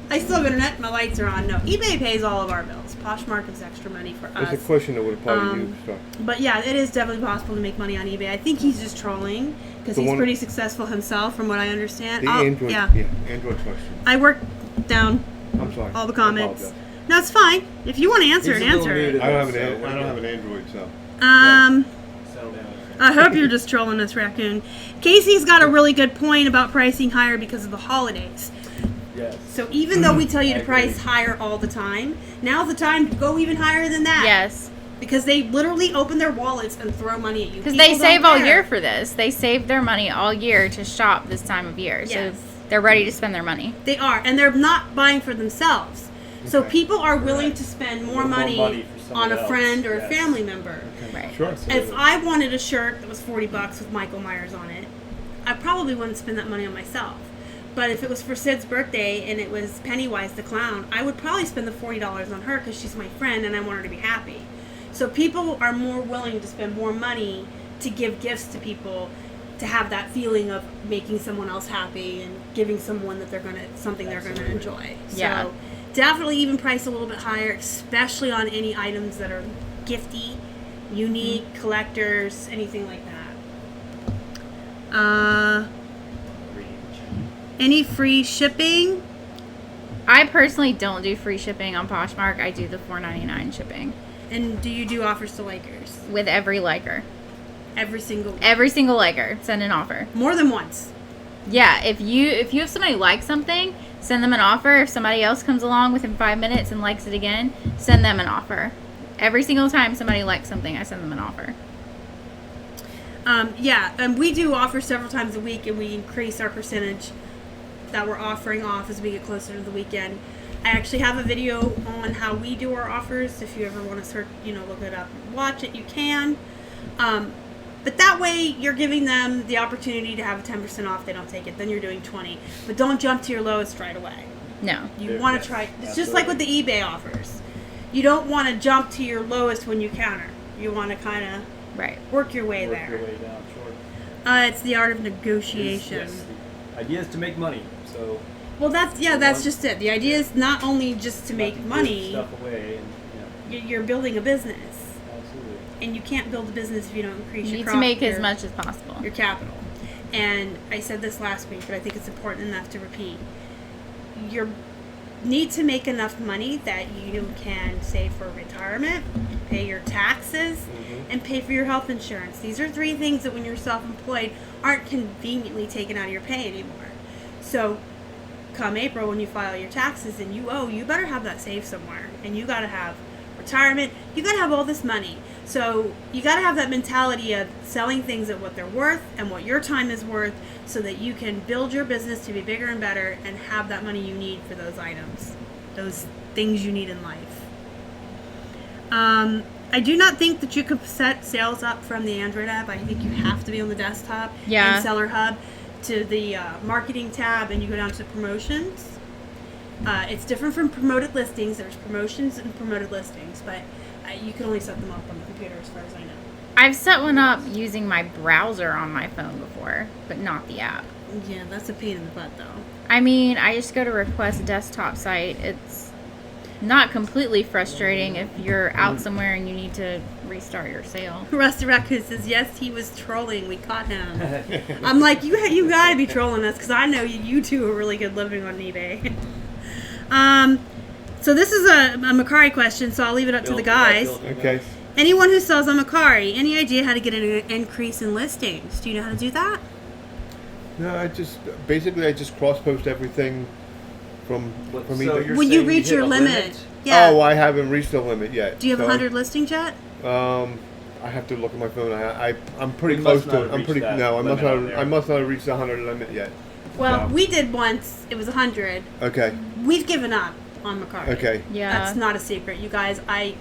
Speaker 1: I still have internet. My lights are on. No, eBay pays all of our bills. Poshmark gives extra money for
Speaker 2: It's a
Speaker 1: us.
Speaker 2: question that would apply to you. So.
Speaker 1: But yeah, it is definitely possible to make money on eBay. I think he's just trolling because
Speaker 2: The
Speaker 1: he's
Speaker 2: one-
Speaker 1: pretty successful himself, from what I understand.
Speaker 2: The Android,
Speaker 1: yeah.
Speaker 2: Android question.
Speaker 1: I work down
Speaker 2: I'm sorry.
Speaker 1: all the
Speaker 2: I
Speaker 1: comments.
Speaker 2: apologize.
Speaker 1: No, it's fine. If you want to answer
Speaker 5: He's
Speaker 1: it,
Speaker 5: a little
Speaker 1: answer
Speaker 5: new
Speaker 1: it.
Speaker 5: to
Speaker 2: I don't
Speaker 5: this,
Speaker 2: have
Speaker 5: so
Speaker 2: an
Speaker 5: we're
Speaker 2: I don't have
Speaker 5: good.
Speaker 2: an Android, so.
Speaker 5: Settle down.
Speaker 1: I hope you're just trolling us, Raccoon. Casey's got a really good point about pricing higher because of the holidays.
Speaker 5: Yes.
Speaker 1: So even though we tell you
Speaker 5: I
Speaker 1: to price
Speaker 5: agree.
Speaker 1: higher all the time, now's the time to go even higher than that.
Speaker 4: Yes.
Speaker 1: Because they literally open their wallets and throw money at you.
Speaker 4: Because
Speaker 1: People
Speaker 4: they
Speaker 1: don't
Speaker 4: save all
Speaker 1: care.
Speaker 4: year for this. They save their money all year to shop this time of year.
Speaker 1: Yes.
Speaker 4: So they're ready to spend their money.
Speaker 1: They are, and they're not buying for themselves. So
Speaker 2: Okay.
Speaker 1: people are willing
Speaker 5: Correct.
Speaker 1: to spend
Speaker 5: A
Speaker 1: more
Speaker 5: little more
Speaker 1: money,
Speaker 5: money for
Speaker 1: on
Speaker 5: someone
Speaker 1: a friend
Speaker 5: else,
Speaker 1: or a
Speaker 5: yes.
Speaker 1: family member.
Speaker 4: Right.
Speaker 2: Sure.
Speaker 1: If I wanted a shirt that was $40 with Michael Myers on it, I probably wouldn't spend that money on myself. But if it was for Sid's birthday and it was Pennywise the Clown, I would probably spend the $40 on her because she's my friend and I want her to be happy. So people are more willing to spend more money to give gifts to people, to have that feeling of making someone else happy and giving someone that something they're gonna
Speaker 5: Absolutely.
Speaker 1: enjoy.
Speaker 4: Yeah.
Speaker 1: So definitely even price a little bit higher, especially on any items that are gifty, unique, collectors, anything like that. Any free shipping?
Speaker 4: I personally don't do free shipping on Poshmark. I do the $4.99 shipping
Speaker 1: And do you do offers to likers?
Speaker 4: with every liker.
Speaker 1: Every single
Speaker 4: Every single liker, send an offer.
Speaker 1: more than once.
Speaker 4: Yeah, if you have somebody like something, send them an offer. If somebody else comes along within 5 minutes and likes it again, send them an offer. Every single time somebody likes something, I send them an offer.
Speaker 1: Yeah, and we do offer several times a week, and we increase our percentage that we're offering off as we get closer to the weekend. I actually have a video on how we do our offers. If you ever want to search, look it up and watch it, you can. But that way, you're giving them the opportunity to have a 10% off. They don't take it. Then you're doing 20. But don't jump to your lowest right away.
Speaker 4: No.
Speaker 1: You want to try. It's just like with the eBay offers. You don't want to jump to your lowest when you counter. You want to kind of work your way there.
Speaker 5: Work your way down, sure.
Speaker 1: It's the art of negotiation.
Speaker 5: Yes, the idea is to make money, so...
Speaker 1: Well, that's just it. The idea is not only just to make money.
Speaker 5: Stuff away and,
Speaker 1: You're building a business.
Speaker 5: Absolutely.
Speaker 1: And you can't build a business if you don't increase
Speaker 4: You
Speaker 1: your
Speaker 4: need to make as much as possible.
Speaker 1: Your capital. And I said this last week, but I think it's important enough to repeat. You need to make enough money that you can save for retirement, pay your taxes, and pay for your health insurance. These are 3 things that when you're self-employed aren't conveniently taken out of your pay anymore. So come April when you file your taxes and you better have that saved somewhere. And you got to have retirement. You got to have all this money. So you got to have that mentality of selling things at what they're worth and what your time is worth so that you can build your business to be bigger and better and have that money you need for those items, those things you need in life. I do not think that you could set sales up from the Android app. I think you have to be on the desktop and Seller Hub to the marketing tab, and you go down to promotions. It's different from promoted listings. There's promotions and promoted listings, but you can only set them up on the computer as far as I know.
Speaker 4: I've set one up using my browser on my phone before, but not the app.
Speaker 1: Yeah, that's a pain in the butt, though.
Speaker 4: I mean, I just go to request desktop site. It's not completely frustrating if you're out somewhere and you need to restart your sale.
Speaker 1: Rusty Raccoon says, yes, he was trolling. We caught him. I'm like, you got to be trolling us because I know you two are really good living on eBay. So this is a Macari question, so I'll leave it up to the guys.
Speaker 2: Okay.
Speaker 1: Anyone who sells on Macari, any idea how to get an increase in listings? Do you know how to do that?
Speaker 2: No, I just cross-post everything from
Speaker 5: So
Speaker 2: eBay.
Speaker 5: you're
Speaker 1: When you
Speaker 5: saying
Speaker 1: reach
Speaker 5: hit
Speaker 1: your
Speaker 5: a
Speaker 1: limit. Yeah.
Speaker 2: Oh, I haven't reached the limit yet.
Speaker 1: Do you have
Speaker 2: So
Speaker 1: 100 listings yet?
Speaker 2: I have to look at my phone. I'm pretty
Speaker 5: You
Speaker 2: close
Speaker 5: must
Speaker 2: to
Speaker 5: not
Speaker 2: it.
Speaker 5: have reached that
Speaker 2: I
Speaker 5: limit
Speaker 2: must not have reached the 100 limit yet.
Speaker 1: Well,
Speaker 2: So.
Speaker 1: we did once. It was 100.
Speaker 2: Okay.
Speaker 1: We've given up on Macari.
Speaker 2: Okay.
Speaker 4: Yeah.
Speaker 1: That's not a secret. You guys, I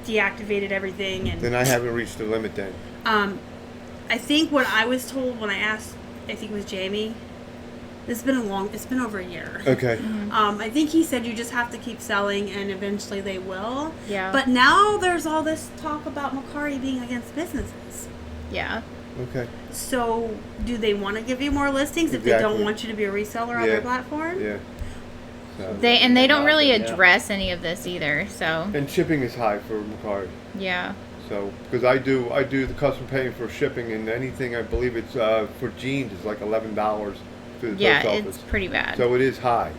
Speaker 1: deactivated everything. And
Speaker 2: Then I haven't reached the limit then.
Speaker 1: I think what I was told when I asked, I think it was Jamie, it's been over a year.
Speaker 2: Okay.
Speaker 1: I think he said you just have to keep selling and eventually they will.
Speaker 4: Yeah.
Speaker 1: But now there's all this talk about Macari being against businesses.
Speaker 4: Yeah.
Speaker 2: Okay.
Speaker 1: So do they want to give you more listings if they
Speaker 2: Exactly.
Speaker 1: don't want you to be a reseller on their platform?
Speaker 2: Yeah. So.
Speaker 4: They don't really address any of this either. So
Speaker 2: And shipping is high for Macari.
Speaker 4: yeah.
Speaker 2: So, because I do the custom paying for shipping, and anything I believe it's for jeans is like $11 to the
Speaker 4: Yeah,
Speaker 2: post
Speaker 4: it's
Speaker 2: office.
Speaker 4: pretty bad.
Speaker 2: So it is high.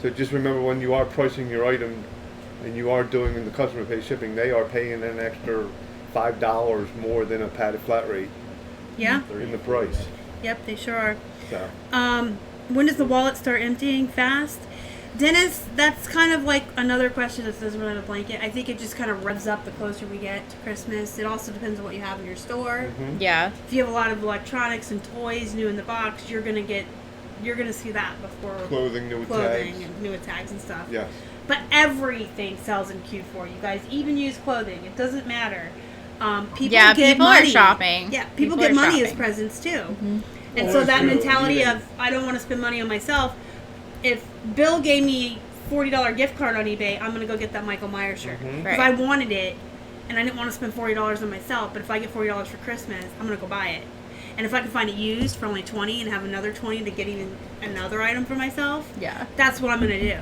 Speaker 2: So just remember when you are pricing your item, and you are doing the customer pay shipping, they are paying an extra $5 more than a padded flat rate
Speaker 1: Yeah.
Speaker 2: in the price.
Speaker 1: Yep, they sure are.
Speaker 2: So
Speaker 1: When does the wallet start emptying fast? Dennis, that's kind of like another question that doesn't really have a blanket. I think it just kind of revs up the closer we get to Christmas. It also depends on what you have in your store.
Speaker 4: Yeah.
Speaker 1: If you have a lot of electronics and toys new in the box, you're gonna see that before
Speaker 2: clothing, new tags.
Speaker 1: and new tags and stuff.
Speaker 2: Yes.
Speaker 1: But everything sells in Q4. You guys even use clothing. It doesn't matter. People
Speaker 4: Yeah,
Speaker 1: get
Speaker 4: people
Speaker 1: money.
Speaker 4: are shopping.
Speaker 1: Yeah, people
Speaker 4: People
Speaker 1: get
Speaker 4: are
Speaker 1: money as
Speaker 4: shopping.
Speaker 1: presents too. And
Speaker 2: Well,
Speaker 1: so
Speaker 2: that's
Speaker 1: that
Speaker 2: true.
Speaker 1: mentality
Speaker 5: Even-
Speaker 1: of I don't want to spend money on myself. If Bill gave me $40 gift card on eBay, I'm gonna go get that Michael Myers shirt. If
Speaker 4: Right.
Speaker 1: I wanted it, and I didn't want to spend $40 on myself, but if I get $40 for Christmas, I'm gonna go buy it. And if I can find it used for only $20 and have another $20 to get even another item for myself,
Speaker 4: Yeah.
Speaker 1: that's what I'm gonna do.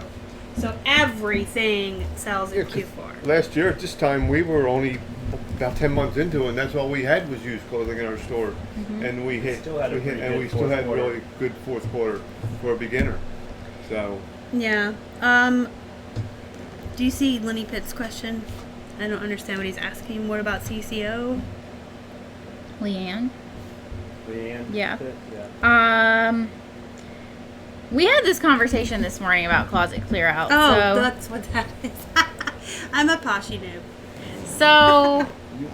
Speaker 1: So everything sells in
Speaker 2: Yeah, 'cause
Speaker 1: Q4.
Speaker 2: last year at this time we were only about 10 months into it, and that's all we had was used clothing in our store. And we
Speaker 5: still had a pretty
Speaker 2: and
Speaker 5: good
Speaker 2: we still
Speaker 5: fourth
Speaker 2: had
Speaker 5: quarter.
Speaker 2: really good fourth quarter for a beginner. So
Speaker 1: Yeah. Do you see Lenny Pitt's question? I don't understand what he's asking. What about CCO?
Speaker 4: Leanne.
Speaker 5: Leanne?
Speaker 4: Yeah.
Speaker 5: Yeah.
Speaker 4: We had this conversation this morning about closet clear out.
Speaker 1: Oh,
Speaker 4: so,
Speaker 1: that's what that is. I'm a poshy noob.
Speaker 4: so
Speaker 5: You are.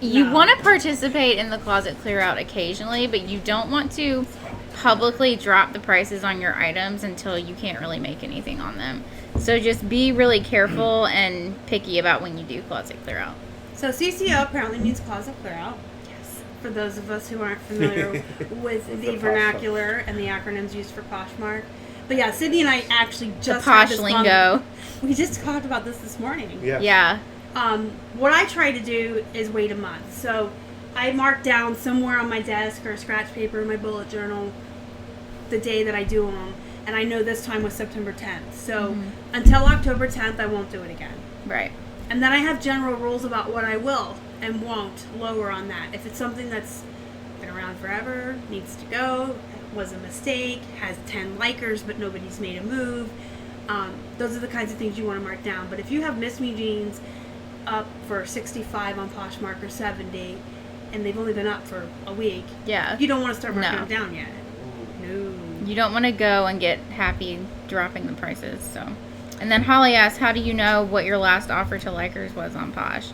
Speaker 4: You
Speaker 1: No.
Speaker 4: want to participate in the closet clear out occasionally, but you don't want to publicly drop the prices on your items until you can't really make anything on them. So just be really careful and picky about when you do closet clear out.
Speaker 1: So CCO apparently means closet clear out.
Speaker 4: Yes.
Speaker 1: For those of us who aren't familiar with the
Speaker 2: the
Speaker 1: vernacular and the acronyms used for Poshmark. But yeah, Sydney and I actually
Speaker 4: The
Speaker 1: just had
Speaker 4: posh
Speaker 1: this
Speaker 4: lingo.
Speaker 1: We just talked about this morning.
Speaker 2: Yes.
Speaker 4: Yeah.
Speaker 1: What I try to do is wait a month. So I mark down somewhere on my desk or scratch paper in my bullet journal the day that I do them. And I know this time was September 10th. So until October 10th, I won't do it again.
Speaker 4: Right.
Speaker 1: And then I have general rules about what I will and won't lower on that. If it's something that's been around forever, needs to go, was a mistake, has 10 likers but nobody's made a move, those are the kinds of things you want to mark down. But if you have Miss Me jeans up for 65 on Poshmark or 70, and they've only been up for a week,
Speaker 4: Yeah.
Speaker 1: you don't want to start marking
Speaker 4: No.
Speaker 1: them down yet. No.
Speaker 4: You don't want to go and get happy dropping the prices. So, and then Holly asked, "How do you know what your last offer to likers was on Posh?"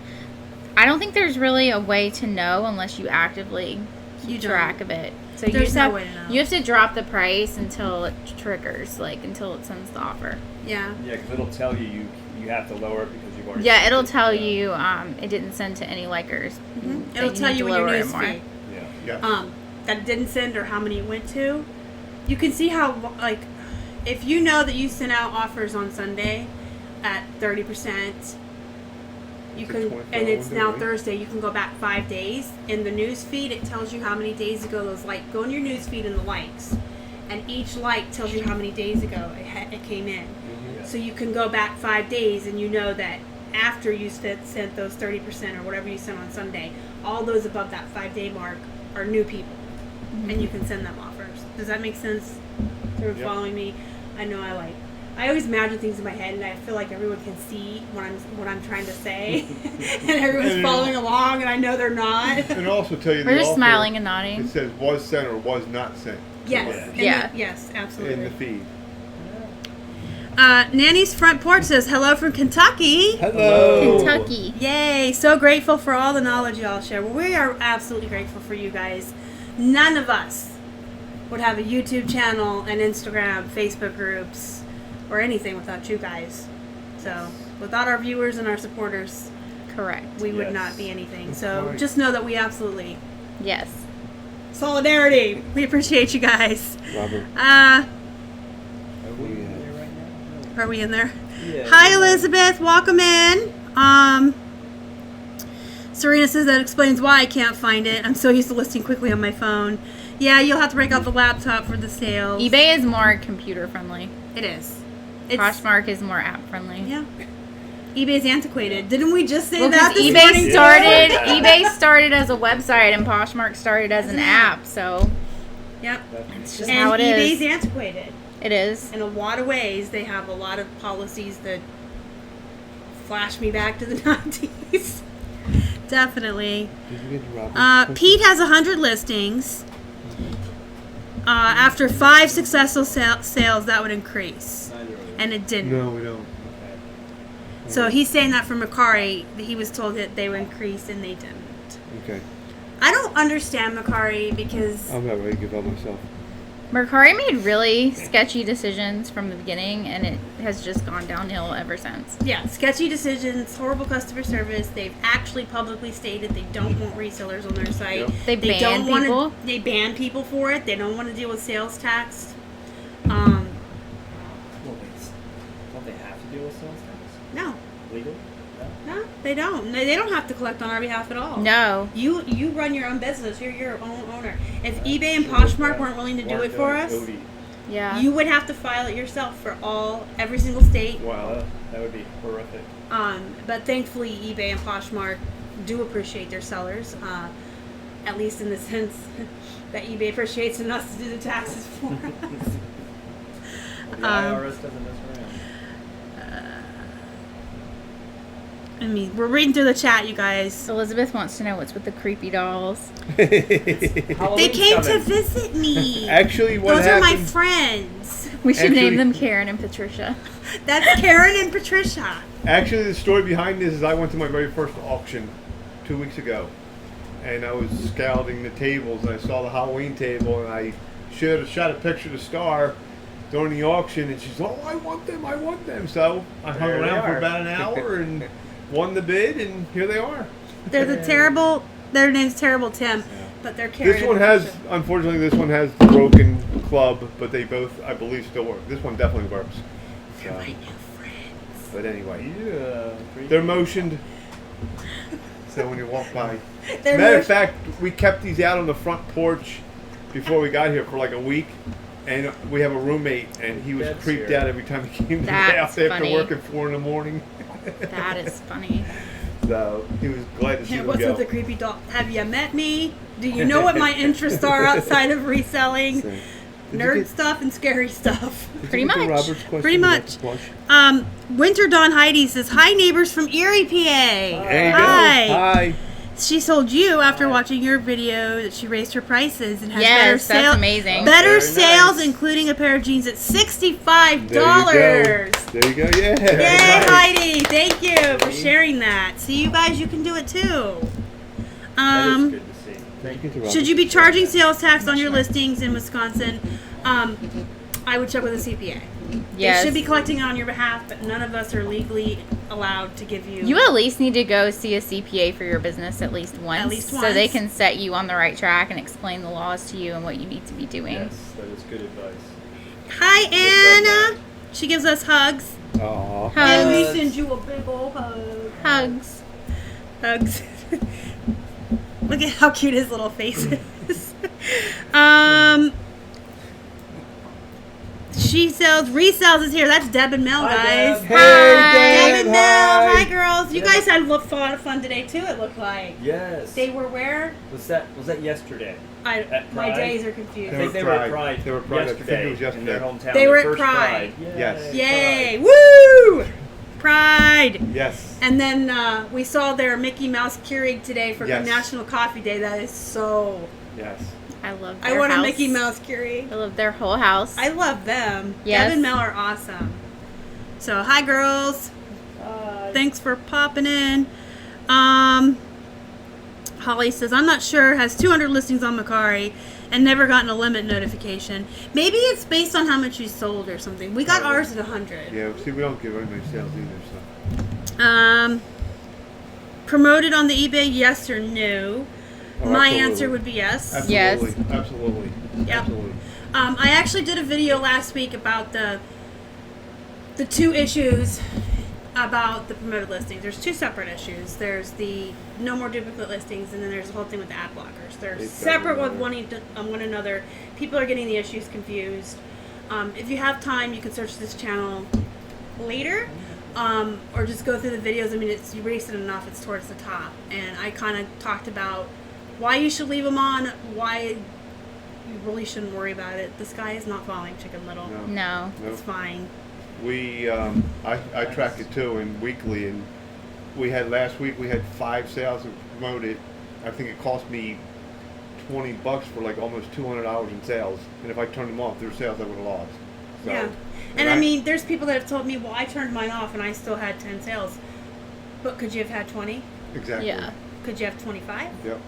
Speaker 4: I don't think there's really a way to know unless you actively
Speaker 1: You
Speaker 4: keep
Speaker 1: don't.
Speaker 4: track of it. So you
Speaker 1: There's
Speaker 4: just
Speaker 1: no
Speaker 4: have,
Speaker 1: way to know.
Speaker 4: you have to drop the price until it triggers, like until it sends the offer.
Speaker 1: Yeah.
Speaker 5: Yeah, because it'll tell you you have to lower it because you've already.
Speaker 4: Yeah,
Speaker 5: sent
Speaker 4: it'll
Speaker 5: it.
Speaker 4: tell
Speaker 5: Yeah.
Speaker 4: you it didn't send to any likers.
Speaker 1: Mm-hmm.
Speaker 4: that
Speaker 1: It'll tell
Speaker 4: need
Speaker 1: you
Speaker 4: to
Speaker 1: in your
Speaker 4: lower it
Speaker 1: news
Speaker 4: more.
Speaker 1: feed.
Speaker 5: Yeah.
Speaker 2: Yeah.
Speaker 1: That it didn't send or how many it went to. You can see how, like, if you know that you sent out offers on Sunday at 30%, you
Speaker 2: It's a
Speaker 1: can,
Speaker 2: 24
Speaker 1: and it's
Speaker 2: window,
Speaker 1: now
Speaker 2: right?
Speaker 1: Thursday, you can go back 5 days. In the news feed, it tells you how many days ago those go in your news feed and the likes. And each like tells you how many days ago it came in.
Speaker 5: Yeah.
Speaker 1: So you can go back 5 days and you know that after you sent those 30% or whatever you sent on Sunday, all those above that 5-day mark are new people. And you can send them offers. Does that make sense? They're
Speaker 2: Yep.
Speaker 1: following me? I know I always imagine things in my head and I feel like everyone can see what I'm trying to say. And everyone's
Speaker 2: And
Speaker 1: following along and I know they're not.
Speaker 2: And it'll also tell you
Speaker 4: We're
Speaker 2: the
Speaker 4: just
Speaker 2: offer,
Speaker 4: smiling and
Speaker 2: It
Speaker 4: nodding.
Speaker 2: says was sent or was not sent.
Speaker 1: Yes. And
Speaker 4: Yeah.
Speaker 1: yes, absolutely.
Speaker 2: In the feed.
Speaker 1: Nanny's front porch says hello from Kentucky.
Speaker 2: Hello.
Speaker 4: Kentucky.
Speaker 1: Yay, so grateful for all the knowledge y'all share. Well, we are absolutely grateful for you guys. None of us would have a YouTube channel, an Instagram, Facebook groups, or anything without you guys. So, without our viewers and our supporters,
Speaker 4: Correct.
Speaker 1: we would
Speaker 5: Yes.
Speaker 1: not be anything. So,
Speaker 2: Right.
Speaker 1: just know that we absolutely
Speaker 4: Yes.
Speaker 1: solidarity. We appreciate you guys.
Speaker 2: Robert.
Speaker 5: Are we
Speaker 2: Yeah.
Speaker 5: there right now?
Speaker 1: Are we in there?
Speaker 5: Yeah.
Speaker 1: Hi, Elizabeth. Welcome in. Serena says that explains why I can't find it. I'm so used to listing quickly on my phone. Yeah, you'll have to break out the laptop for the sales.
Speaker 4: eBay is more computer friendly.
Speaker 1: It is. It's,
Speaker 4: Poshmark is more app friendly.
Speaker 1: Yeah. eBay's antiquated. Didn't we just say
Speaker 4: Well,
Speaker 1: that
Speaker 4: because
Speaker 1: this morning?
Speaker 4: eBay started, eBay started as a website and Poshmark started as an app. So
Speaker 1: Yep.
Speaker 4: it's just
Speaker 1: And
Speaker 4: how it
Speaker 1: eBay's
Speaker 4: is.
Speaker 1: antiquated.
Speaker 4: It is.
Speaker 1: In a lot of ways, they have a lot of policies that flash me back to the 90s. Definitely.
Speaker 2: Did you get Robert?
Speaker 1: Pete has 100 listings. After 5 successful sales, that would increase. And it didn't.
Speaker 2: No, we don't.
Speaker 5: Okay.
Speaker 1: So he's saying that for Macari, that he was told that they would increase and they didn't.
Speaker 2: Okay.
Speaker 1: I don't understand Macari because
Speaker 2: I'm not ready to give up myself.
Speaker 4: Mercari made really sketchy decisions from the beginning, and it has just gone downhill ever since.
Speaker 1: yeah, sketchy decisions, horrible customer service. They've actually publicly stated they don't want resellers on their site.
Speaker 2: Yep.
Speaker 4: They ban
Speaker 1: don't wanna-
Speaker 4: people.
Speaker 1: They ban people for it. They don't want to deal with sales tax.
Speaker 5: Well, don't they have to deal with sales tax?
Speaker 1: No,
Speaker 5: Legal?
Speaker 1: no, they don't. They don't have to collect on our behalf at all.
Speaker 4: No.
Speaker 1: You run your own business. You're your own owner. If eBay and Poshmark weren't willing to do it for us,
Speaker 4: Yeah.
Speaker 1: you would have to file it yourself for every single state.
Speaker 2: Wow.
Speaker 5: That would be horrific.
Speaker 1: But thankfully, eBay and Poshmark do appreciate their sellers, at least in the sense that eBay appreciates us to do the taxes for us.
Speaker 5: The IRS doesn't mess around.
Speaker 1: I mean, we're reading through the chat, you guys.
Speaker 4: Elizabeth wants to know what's with the creepy dolls.
Speaker 1: They
Speaker 5: Halloween's
Speaker 1: came to
Speaker 5: coming.
Speaker 1: visit me.
Speaker 2: Actually, what
Speaker 1: Those are my
Speaker 2: happened?
Speaker 1: friends.
Speaker 4: We should
Speaker 2: Actually-
Speaker 4: name them Karen and Patricia.
Speaker 1: That's Karen and Patricia.
Speaker 2: Actually, the story behind this is I went to my very first auction 2 weeks ago, and I was scouting the tables, and I saw the Halloween table, and I shot a picture to Star during the auction, and she's, oh, I want them. So I hung
Speaker 5: There they
Speaker 2: around for
Speaker 5: are.
Speaker 2: about an hour and won the bid, and here they are.
Speaker 1: They're the terrible. Their name's Terrible Tim, but they're carrying.
Speaker 2: This one has, unfortunately, this one has the broken club, but they both, I believe, still work. This one definitely works.
Speaker 1: They're my new friends.
Speaker 2: But anyway,
Speaker 5: Yeah.
Speaker 2: they're motioned. So when you walk by,
Speaker 1: They're
Speaker 2: matter
Speaker 1: motion-
Speaker 2: of fact, we kept these out on the front porch before we got here for like a week, and we have a roommate, and he was
Speaker 5: That's
Speaker 2: creeped
Speaker 5: weird.
Speaker 2: out every time he came to the
Speaker 4: That's
Speaker 2: house after
Speaker 4: funny.
Speaker 2: work at 4 a.m.
Speaker 4: That is funny.
Speaker 2: So he was glad to see
Speaker 1: Yeah,
Speaker 2: them
Speaker 1: what's
Speaker 2: go.
Speaker 1: with the creepy dog? Have you met me? Do you know what my interests are outside of reselling?
Speaker 2: So,
Speaker 1: Nerd stuff and scary stuff.
Speaker 4: Pretty much.
Speaker 1: Pretty much. Winter Dawn Heidi says, hi neighbors from Erie, PA.
Speaker 2: There you go.
Speaker 1: Hi.
Speaker 2: Hi.
Speaker 1: She sold you after watching your video that she raised her prices and has better
Speaker 4: Yes, that's
Speaker 1: sales.
Speaker 4: amazing.
Speaker 1: Better
Speaker 5: Very
Speaker 1: sales,
Speaker 5: nice.
Speaker 1: including a pair of jeans at $65.
Speaker 2: There you go. Yeah.
Speaker 1: Yay,
Speaker 2: Nice.
Speaker 1: Heidi! Thank you for sharing that. See, you guys, you can do it too.
Speaker 5: That is good to see.
Speaker 2: Thank you.
Speaker 1: Should you be charging sales tax on your listings in Wisconsin? I would check with a CPA.
Speaker 4: Yes.
Speaker 1: They should be collecting it on your behalf, but none of us are legally allowed to give you.
Speaker 4: You at least need to go see a CPA for your business at least once.
Speaker 1: least
Speaker 4: So they
Speaker 1: once.
Speaker 4: can set you on the right track and explain the laws to you and what you need to be doing.
Speaker 5: Yes, that is good advice.
Speaker 1: Hi,
Speaker 5: We've done
Speaker 1: Anna. She gives us hugs.
Speaker 2: Aw.
Speaker 1: And we
Speaker 4: Hugs.
Speaker 1: send you a big old hug.
Speaker 4: Hugs.
Speaker 1: Hugs. Look at how cute his little face is. She sells, resells is here. That's Deb and Mel,
Speaker 5: Hi,
Speaker 1: guys.
Speaker 5: Deb.
Speaker 2: Hey,
Speaker 1: Deb
Speaker 2: Deb.
Speaker 1: and Mel. Hi,
Speaker 2: Hi.
Speaker 1: girls. You
Speaker 5: Yeah.
Speaker 1: guys had a lot of fun today, too, it looked like.
Speaker 5: Yes.
Speaker 1: They were where?
Speaker 5: Was that yesterday?
Speaker 1: My
Speaker 5: At Pride?
Speaker 1: days are confused.
Speaker 5: I think they were at Pride.
Speaker 2: They were at Pride. I think
Speaker 5: yesterday.
Speaker 2: it was yesterday.
Speaker 5: In their hometown.
Speaker 1: They
Speaker 5: their
Speaker 1: were at
Speaker 5: first
Speaker 1: Pride.
Speaker 2: Yes.
Speaker 1: Yay! Woo! Pride.
Speaker 2: Yes.
Speaker 1: And then we saw their Mickey Mouse Keurig today for
Speaker 2: Yes.
Speaker 1: National Coffee Day. That is so...
Speaker 2: Yes.
Speaker 4: I love
Speaker 1: I
Speaker 4: their
Speaker 1: want
Speaker 4: house.
Speaker 1: a Mickey Mouse Keurig.
Speaker 4: I love their whole house.
Speaker 1: I love them.
Speaker 4: Yes.
Speaker 1: Deb and Mel are awesome. So, hi, girls. Thanks for popping in. Holly says, I'm not sure, has 200 listings on Macari and never gotten a limit notification. Maybe it's based on how much you sold or something. We got ours at 100.
Speaker 2: Yeah. See, we don't give very many sales either. So.
Speaker 1: Promoted on the eBay, yes or no?
Speaker 2: Oh,
Speaker 1: My
Speaker 2: absolutely.
Speaker 1: answer would be yes.
Speaker 2: Absolutely.
Speaker 4: Yes.
Speaker 2: Absolutely.
Speaker 1: Yep.
Speaker 2: Absolutely.
Speaker 1: I actually did a video last week about the two issues about the promoted listings. There's two separate issues. There's the no more duplicate listings, and then there's the whole thing with the ad blockers. They're
Speaker 2: It's
Speaker 1: separate with
Speaker 2: got
Speaker 1: one another. People are getting the issues confused. If you have time, you can search this channel later, or just go through the videos. I mean, it's recent enough. It's towards the top, and I kind of talked about why you should leave them on, why you really shouldn't worry about it. The sky is not falling, Chicken Little.
Speaker 2: No.
Speaker 4: No.
Speaker 2: Nope.
Speaker 1: It's fine.
Speaker 2: We, I track it too, and weekly, and we had last week we had 5 sales and promoted. I think it cost me $20 for like almost 200 hours in sales, and if I turned them off, their sales I would have lost. So,
Speaker 1: Yeah. And I mean, there's people that have told me, well, I turned mine off and I still had 10 sales. But could you have had 20?
Speaker 2: exactly.
Speaker 4: Yeah.
Speaker 1: Could you have 25?
Speaker 2: Yep.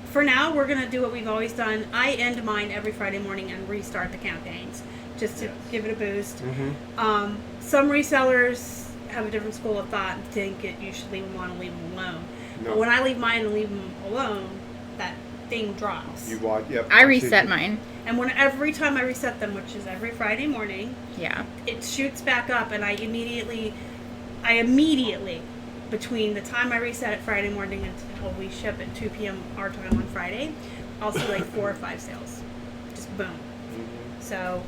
Speaker 1: For now, we're going to do what we've always done. I end mine every Friday morning and restart the campaigns just to
Speaker 5: Yes.
Speaker 1: give it a boost.
Speaker 2: Mm-hmm.
Speaker 1: Some resellers have a different school of thought and think that you should leave them on and leave them alone.
Speaker 2: No.
Speaker 1: But when I leave mine and leave them alone, that thing drops.
Speaker 2: You watch. Yep.
Speaker 4: I
Speaker 2: see.
Speaker 4: reset mine.
Speaker 1: And every time I reset them, which is every Friday morning,
Speaker 4: Yeah.
Speaker 1: it shoots back up, and I immediately, between the time I reset it Friday morning until we ship at 2 p.m. our time on Friday, I'll see like 4 or 5 sales. Just boom.
Speaker 2: Mhm.
Speaker 1: So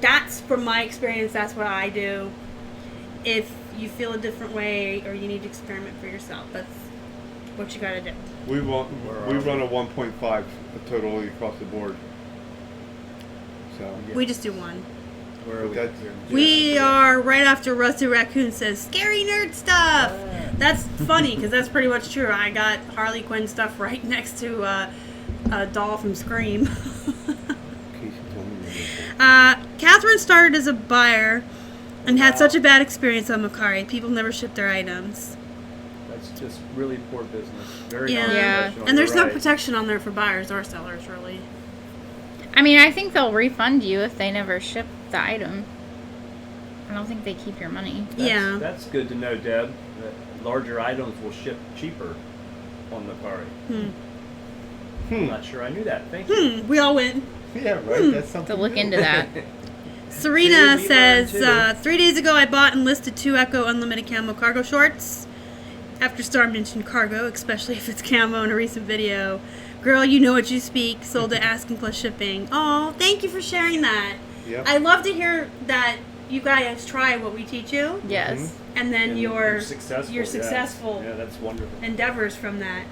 Speaker 1: that's, from my experience, that's what I do. If you feel a different way or you need to experiment for yourself, that's what you gotta do.
Speaker 2: We run
Speaker 5: Where
Speaker 2: we
Speaker 5: are
Speaker 2: run
Speaker 5: we?
Speaker 2: a 1.5 totally across the board. So
Speaker 1: We just do one.
Speaker 5: Where are we?
Speaker 2: That's-
Speaker 1: We are right after Rusty Raccoon says, scary nerd stuff. That's funny because that's pretty much true. I got Harley Quinn stuff right next to a doll from Scream.
Speaker 2: Casey told me that.
Speaker 1: Catherine started as a buyer and had such a bad experience on Macari. People never ship their items.
Speaker 5: That's it's just really poor business. Very
Speaker 1: Yeah.
Speaker 5: non-professional.
Speaker 1: And there's
Speaker 5: You're
Speaker 1: no
Speaker 5: right.
Speaker 1: protection on there for buyers or sellers, really.
Speaker 4: I mean, I think they'll refund you if they never ship the item. I don't think they keep your money.
Speaker 1: Yeah.
Speaker 5: That's good to know, Deb. That larger items will ship cheaper on the card. I'm not sure I knew that. Thank you.
Speaker 1: We all win.
Speaker 2: Yeah, right. That's something.
Speaker 4: To look
Speaker 2: new.
Speaker 4: into that.
Speaker 1: Serena
Speaker 5: See, we
Speaker 1: says,
Speaker 5: learned too.
Speaker 1: 3 days ago I bought and listed 2 Echo Unlimited Camo cargo shorts. After Star mentioned cargo, especially if it's camo in a recent video. Girl, you know what you speak. Sold at asking plus shipping. Oh, thank you for sharing that.
Speaker 2: Yep.
Speaker 1: I love to hear that you guys try what we teach you.
Speaker 4: Yes.
Speaker 1: And then
Speaker 5: And
Speaker 1: you're
Speaker 5: successful.
Speaker 1: you're
Speaker 5: yeah.
Speaker 1: successful
Speaker 5: Yeah, that's wonderful.
Speaker 1: endeavors from that.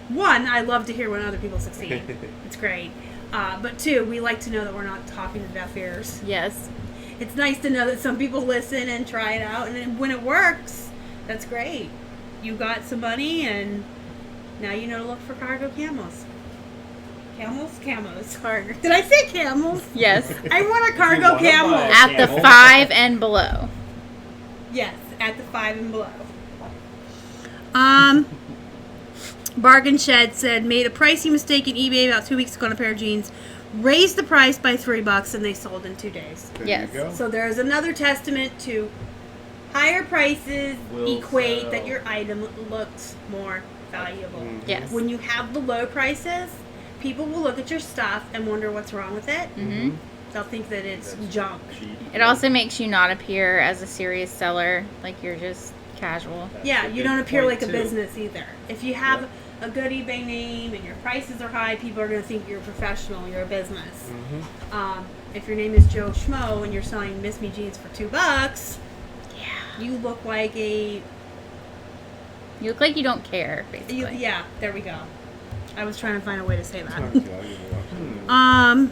Speaker 1: One, I love to hear when other people succeed. It's great. But 2, we like to know that we're not talking to deaf ears.
Speaker 4: Yes.
Speaker 1: It's nice to know that some people listen and try it out, and then when it works, that's great. You got some money, and now you know to look for cargo camos. Camos. Cargo. Did I say camels?
Speaker 4: Yes.
Speaker 1: I want a cargo
Speaker 5: wanna buy
Speaker 1: camel.
Speaker 5: it.
Speaker 4: At the
Speaker 5: Camel.
Speaker 4: 5 and below.
Speaker 1: Yes, at the 5 and below. Bargain Shed said, made a pricey mistake in eBay about 2 weeks ago on a pair of jeans. Raised the price by $3 and they sold in 2 days.
Speaker 2: There
Speaker 4: Yes.
Speaker 2: you go.
Speaker 1: So there's another testament to higher prices
Speaker 5: Will
Speaker 1: equate
Speaker 5: sell.
Speaker 1: that your item looks more valuable.
Speaker 4: Yes.
Speaker 1: When you have the low prices, people will look at your stuff and wonder what's wrong with it.
Speaker 4: Mm-hmm.
Speaker 1: They'll think that it's
Speaker 5: That's
Speaker 1: junk.
Speaker 5: cheap.
Speaker 4: It also makes you not appear as a serious seller, like you're just casual.
Speaker 5: That's
Speaker 1: Yeah,
Speaker 5: a
Speaker 1: you
Speaker 5: good
Speaker 1: don't appear
Speaker 5: point,
Speaker 1: like a
Speaker 5: too.
Speaker 1: business either. If you have a good eBay name and your prices are high, people are going to think you're a professional, you're a business. If your name is Joe Schmo and you're selling Miss Me jeans for $2,
Speaker 4: Yeah.
Speaker 1: you look like a
Speaker 4: You look like you don't care, basically.
Speaker 1: yeah. There we go. I was trying to find a way to say that.
Speaker 2: Okay,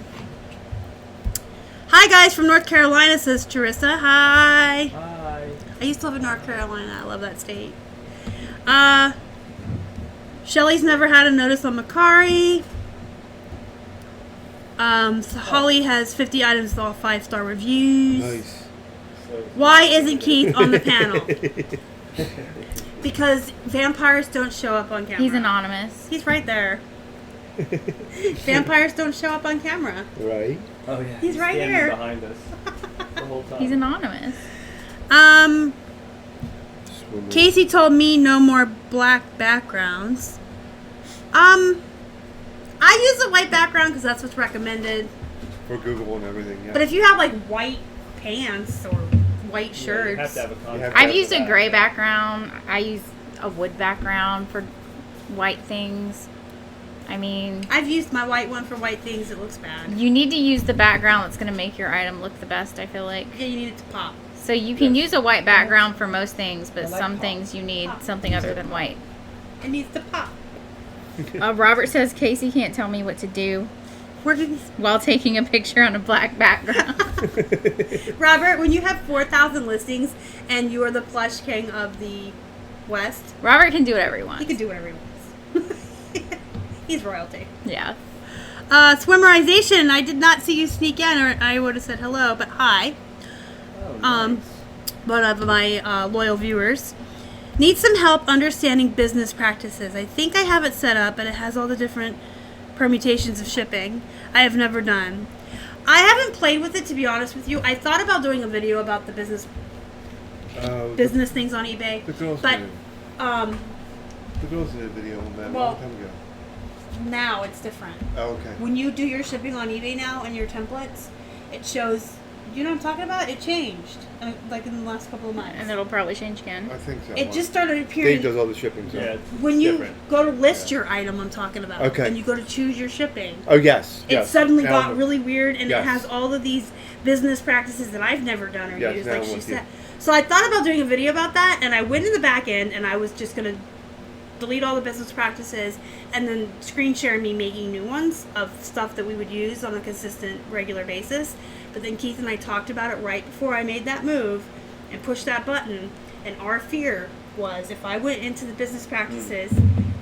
Speaker 1: Hi guys from North Carolina, says Charissa. Hi.
Speaker 5: Hi.
Speaker 1: I used to live in North Carolina. I love that state. Shelly's never had a notice on Macari. So Holly has 50 items with all 5-star reviews.
Speaker 2: Nice.
Speaker 5: So,
Speaker 1: Why isn't Keith on the panel? Because vampires don't show up on camera.
Speaker 4: He's anonymous.
Speaker 1: He's right there. Vampires don't show up on camera.
Speaker 2: Right.
Speaker 5: oh yeah.
Speaker 1: He's right
Speaker 5: standing
Speaker 1: here.
Speaker 5: behind us the whole time.
Speaker 4: He's anonymous.
Speaker 2: Swimming.
Speaker 1: Casey told me no more black backgrounds. I use a white background because that's what's recommended.
Speaker 2: For Google and everything. Yeah.
Speaker 1: But if you have like white pants or white
Speaker 5: Yeah,
Speaker 1: shirts,
Speaker 5: you have to have a contrast.
Speaker 2: have
Speaker 4: I've
Speaker 2: That's
Speaker 4: used a
Speaker 5: with
Speaker 4: gray
Speaker 5: that.
Speaker 4: background. I use a wood background for white things. I mean,
Speaker 1: I've used my white one for white things. It looks bad.
Speaker 4: you need to use the background that's going to make your item look the best, I feel like.
Speaker 1: Yeah, you need it to pop.
Speaker 4: So you can
Speaker 5: Yes.
Speaker 4: use a white background for most things, but
Speaker 5: I like
Speaker 4: some
Speaker 5: pop.
Speaker 4: things you need
Speaker 1: Pop.
Speaker 4: something other than white.
Speaker 1: It needs to pop.
Speaker 4: Robert says Casey can't tell me what to do
Speaker 1: Where did
Speaker 4: while taking a picture on a black background.
Speaker 1: Robert? When you have 4,000 listings and you are the plush king of the West,
Speaker 4: Robert can do whatever he wants.
Speaker 1: he can do whatever he wants. He's royalty.
Speaker 4: Yeah.
Speaker 1: Swimmerization. I did not see you sneak in, or I would have said hello, but hi.
Speaker 5: Oh, nice.
Speaker 1: One of my loyal viewers. Need some help understanding business practices. I think I have it set up, and it has all the different permutations of shipping I have never done. I haven't played with it, to be honest with you. I thought about doing a video about the business things on eBay,
Speaker 2: The girls
Speaker 1: but
Speaker 2: did.
Speaker 1: um,
Speaker 2: The girls did a video on that a
Speaker 1: Well-
Speaker 2: long time ago.
Speaker 1: now it's different.
Speaker 2: Oh, okay.
Speaker 1: When you do your shipping on eBay now and your templates, it shows. You know what I'm talking about? It changed, like in the last couple of months.
Speaker 4: And it'll probably change again.
Speaker 2: I think so.
Speaker 1: It just started appearing.
Speaker 2: Dave does all the shipping. So.
Speaker 5: Yeah, it's
Speaker 1: When you
Speaker 5: different.
Speaker 1: go to list your item, I'm talking about,
Speaker 2: Okay.
Speaker 1: and you go to choose your shipping,
Speaker 2: Oh yes.
Speaker 1: it
Speaker 2: yes.
Speaker 1: suddenly
Speaker 2: Now
Speaker 1: got
Speaker 2: I'm-
Speaker 1: really weird, and
Speaker 2: Yes.
Speaker 1: it has all of these business practices that I've never done or
Speaker 2: Yes,
Speaker 1: used,
Speaker 2: now
Speaker 1: like
Speaker 2: I'm
Speaker 1: she
Speaker 2: with you.
Speaker 1: said. So I thought about doing a video about that, and I went in the back end, and I was just gonna delete all the business practices, and then screen share me making new ones of stuff that we would use on a consistent, regular basis. But then Keith and I talked about it right before I made that move and pushed that button. And our fear was if I went into the business practices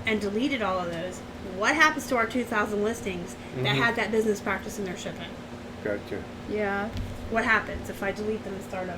Speaker 1: and deleted all of those, what happens to our 2,000 listings that had that business practice in their shipping?
Speaker 2: Gotcha.
Speaker 4: Yeah.
Speaker 1: What happens if I delete them and start over?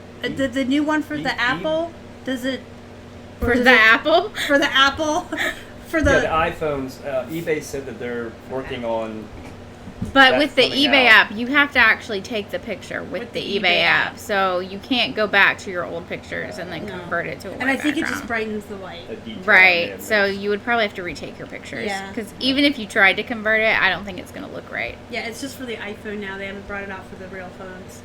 Speaker 1: The new one for the Apple, does it? or
Speaker 4: For
Speaker 1: does
Speaker 4: the
Speaker 1: it-
Speaker 4: Apple?
Speaker 1: For the Apple? For
Speaker 5: Yeah, the
Speaker 1: the...
Speaker 5: iPhones. eBay said that they're working on.
Speaker 4: But
Speaker 5: That's
Speaker 4: with the
Speaker 5: coming
Speaker 4: eBay
Speaker 5: out.
Speaker 4: app, you have to actually take the picture with the eBay
Speaker 1: eBay
Speaker 4: app.
Speaker 1: app.
Speaker 4: So you can't go back to your old pictures and then
Speaker 1: No.
Speaker 4: convert it to a white
Speaker 1: And I think it just
Speaker 4: background.
Speaker 1: brightens the white.
Speaker 5: A detail on
Speaker 4: Right.
Speaker 5: the
Speaker 4: So
Speaker 5: image.
Speaker 4: you would probably have to retake your pictures.
Speaker 1: Yeah.
Speaker 4: Because even if you tried to convert it, I don't think it's going to look right.
Speaker 1: Yeah, it's just for the iPhone now. They haven't brought it out for the real phones.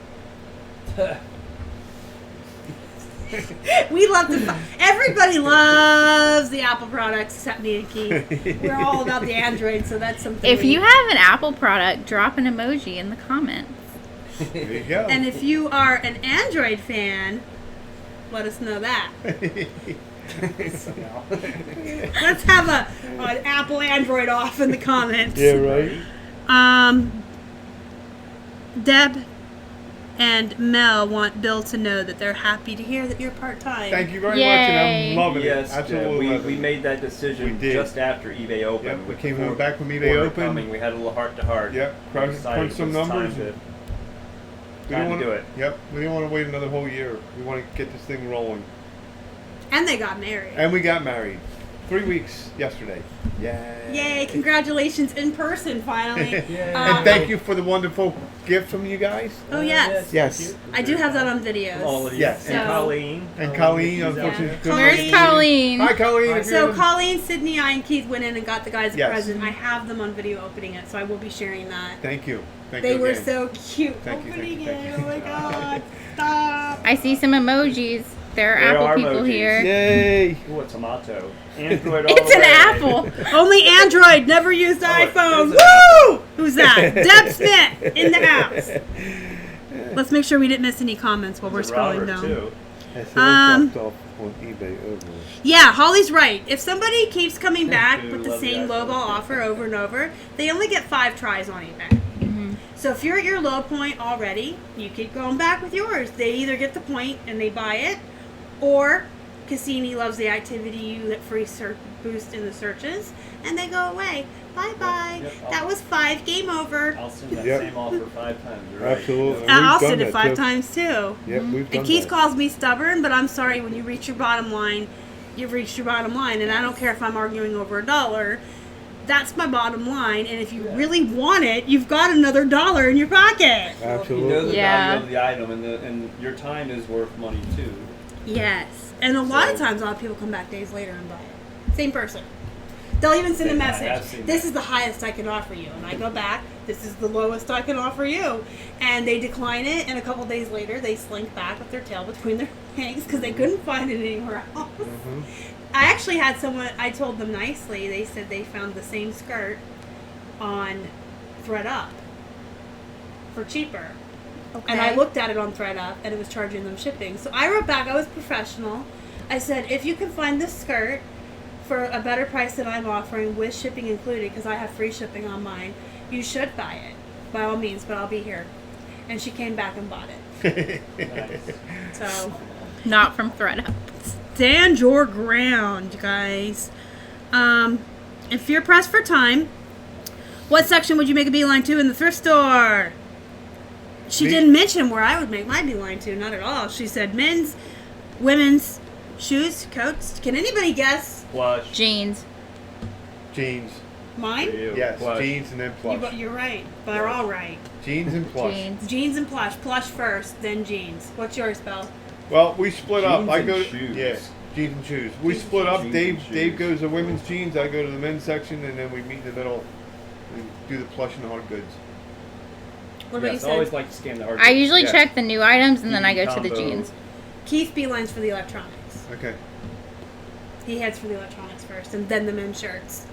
Speaker 1: We love the... Everybody loves the Apple products except me and Keith. We're all about the Android, so that's something
Speaker 4: If
Speaker 1: we-
Speaker 4: you have an Apple product, drop an emoji in the comments.
Speaker 2: There you go.
Speaker 1: And if you are an Android fan, let us know that.
Speaker 5: Somehow.
Speaker 1: Let's have an Apple Android off in the comments.
Speaker 2: Yeah, right.
Speaker 1: Deb and Mel want Bill to know that they're happy to hear that you're part-time.
Speaker 2: Thank you very much,
Speaker 4: Yay.
Speaker 2: and I'm loving
Speaker 5: Yes,
Speaker 2: it. Absolutely
Speaker 5: we
Speaker 2: loving it.
Speaker 5: made that decision
Speaker 2: We did.
Speaker 5: just after eBay opened.
Speaker 2: Yep, we
Speaker 5: with
Speaker 2: came
Speaker 5: before-
Speaker 2: back from eBay
Speaker 5: before
Speaker 2: open.
Speaker 5: Coming, we had a little heart to heart.
Speaker 2: Yep,
Speaker 5: We
Speaker 2: crunch
Speaker 5: decided
Speaker 2: some
Speaker 5: it was
Speaker 2: numbers.
Speaker 5: Time to,
Speaker 2: We
Speaker 5: time
Speaker 2: don't
Speaker 5: to
Speaker 2: want
Speaker 5: do it.
Speaker 2: Yep, we don't want to wait another whole year. We want to get this thing rolling.
Speaker 1: And they got married.
Speaker 2: And we got married. 3 weeks yesterday. Yay.
Speaker 1: Yay, congratulations in person finally.
Speaker 5: Yay.
Speaker 2: And thank you for the wonderful gift from you guys.
Speaker 1: Oh, yes.
Speaker 2: Yes.
Speaker 5: thank you.
Speaker 1: I do have that on videos.
Speaker 5: All of you.
Speaker 2: Yes.
Speaker 5: And
Speaker 1: So-
Speaker 5: Colleen.
Speaker 2: And Colleen,
Speaker 5: she's out
Speaker 2: unfortunately,
Speaker 5: there.
Speaker 2: couldn't
Speaker 4: Where's
Speaker 2: make it.
Speaker 4: Colleen?
Speaker 2: Hi, Colleen.
Speaker 5: Hi.
Speaker 2: if you're
Speaker 1: So
Speaker 2: in-
Speaker 1: Colleen, Sydney, I, and Keith went in and got the guys a
Speaker 2: Yes.
Speaker 1: present. I have them on video opening it, so I will be sharing that.
Speaker 2: Thank you. Thank
Speaker 1: They
Speaker 2: you
Speaker 1: were
Speaker 2: again.
Speaker 1: so cute.
Speaker 2: Thank you,
Speaker 1: Opening
Speaker 2: thank you,
Speaker 1: it.
Speaker 2: thank
Speaker 1: Oh my
Speaker 2: you.
Speaker 1: god. Stop.
Speaker 4: I see some emojis. There are
Speaker 5: There
Speaker 4: Apple
Speaker 5: are
Speaker 4: people
Speaker 5: emojis.
Speaker 4: here.
Speaker 2: Yay.
Speaker 5: Ooh, a tomato. Android all
Speaker 4: It's
Speaker 5: the
Speaker 4: an
Speaker 5: way.
Speaker 4: apple.
Speaker 1: Only Android, never used
Speaker 5: Oh,
Speaker 1: iPhone.
Speaker 5: it is
Speaker 1: Woo! Who's that? Deb Smith in the house. Let's make sure we didn't miss any comments while we're
Speaker 5: It's a
Speaker 1: scrolling
Speaker 5: Robert,
Speaker 1: down.
Speaker 5: too.
Speaker 2: I said I
Speaker 1: Um,
Speaker 2: dropped off on eBay over.
Speaker 1: Yeah, Holly's right. If somebody keeps coming back
Speaker 5: Dude,
Speaker 1: with the
Speaker 5: love the
Speaker 1: same
Speaker 5: iPhone.
Speaker 1: lowball offer over and over, they only get 5 tries on eBay. So if you're at your low point already, you keep going back with yours. They either get the point and they buy it, or Cassini loves the activity, you get free boost in the searches, and they go away. Bye-bye.
Speaker 5: Yep,
Speaker 1: That was 5. Game over.
Speaker 5: I'll send that
Speaker 2: Yep.
Speaker 5: same offer 5 times. You're right.
Speaker 2: Absolutely.
Speaker 1: And I'll
Speaker 2: We've
Speaker 1: send
Speaker 2: done
Speaker 1: it
Speaker 2: that,
Speaker 1: 5
Speaker 2: too.
Speaker 1: times too.
Speaker 2: Yep, we've done
Speaker 1: And Keith
Speaker 2: that.
Speaker 1: calls me stubborn, but I'm sorry, when you reach your bottom line, you've reached your bottom line. And I don't care if I'm arguing over $1. That's my bottom line. And if you really want it, you've got another $1 in your pocket.
Speaker 5: Well, if you know
Speaker 2: Absolutely.
Speaker 5: the
Speaker 4: Yeah.
Speaker 5: value of the item, and your time is worth money too.
Speaker 1: Yes. And a lot of
Speaker 5: So-
Speaker 1: times, a lot of people come back days later and buy it. Same person. They'll even send a
Speaker 5: I have
Speaker 1: message.
Speaker 5: seen
Speaker 1: This
Speaker 5: that.
Speaker 1: is the highest I can offer you. And I go back, this is the lowest I can offer you. And they decline it, and a couple days later, they slink back with their tail between their legs because they couldn't find it anywhere else. I actually had someone, I told them nicely, they said they found the same skirt on ThreadUp for cheaper. And I looked at it on ThreadUp, and it was charging them shipping. So I wrote back, I was professional. I said, if you can find this skirt for a better price than I'm offering with shipping included, because I have free shipping on mine, you should buy it. By all means, but I'll be here. And she came back and bought it.
Speaker 5: Nice.
Speaker 1: So,
Speaker 4: Not from ThreadUp.
Speaker 1: stand your ground, you guys. If you're pressed for time, what section would you make a beeline to in the thrift store? She
Speaker 2: Me?
Speaker 1: didn't mention where I would make my beeline to, not at all. She said men's, women's, shoes, coats. Can anybody guess
Speaker 5: Plush.
Speaker 4: Jeans.
Speaker 2: Jeans.
Speaker 1: mine?
Speaker 5: Ew,
Speaker 2: Yes,
Speaker 5: plush.
Speaker 2: jeans and then plush.
Speaker 1: You're right. But they're all right.
Speaker 2: Jeans and plush.
Speaker 4: Jeans.
Speaker 1: Jeans and plush. Plush first, then jeans. What's yours, Belle?
Speaker 2: Well, we split up.
Speaker 5: Jeans
Speaker 2: I
Speaker 5: and
Speaker 2: go
Speaker 5: shoes.
Speaker 2: yeah, jeans and shoes. We
Speaker 1: Jeans
Speaker 2: split
Speaker 1: and
Speaker 2: up.
Speaker 5: shoes.
Speaker 2: Dave
Speaker 5: Jeans and
Speaker 2: Dave
Speaker 5: shoes.
Speaker 2: goes to women's jeans. I go to the men's section, and then we meet in the middle and do the plush and the hard goods.
Speaker 1: What about
Speaker 5: Yes,
Speaker 1: you,
Speaker 5: I always
Speaker 1: Sid?
Speaker 5: like to scan the hard
Speaker 4: I
Speaker 5: goods.
Speaker 4: usually
Speaker 2: Yes.
Speaker 4: check the new items and then I go to the
Speaker 5: Combo.
Speaker 4: jeans.
Speaker 1: Keith beelines for the electronics.
Speaker 2: Okay.
Speaker 1: He heads for the electronics first, and then the men's shirts.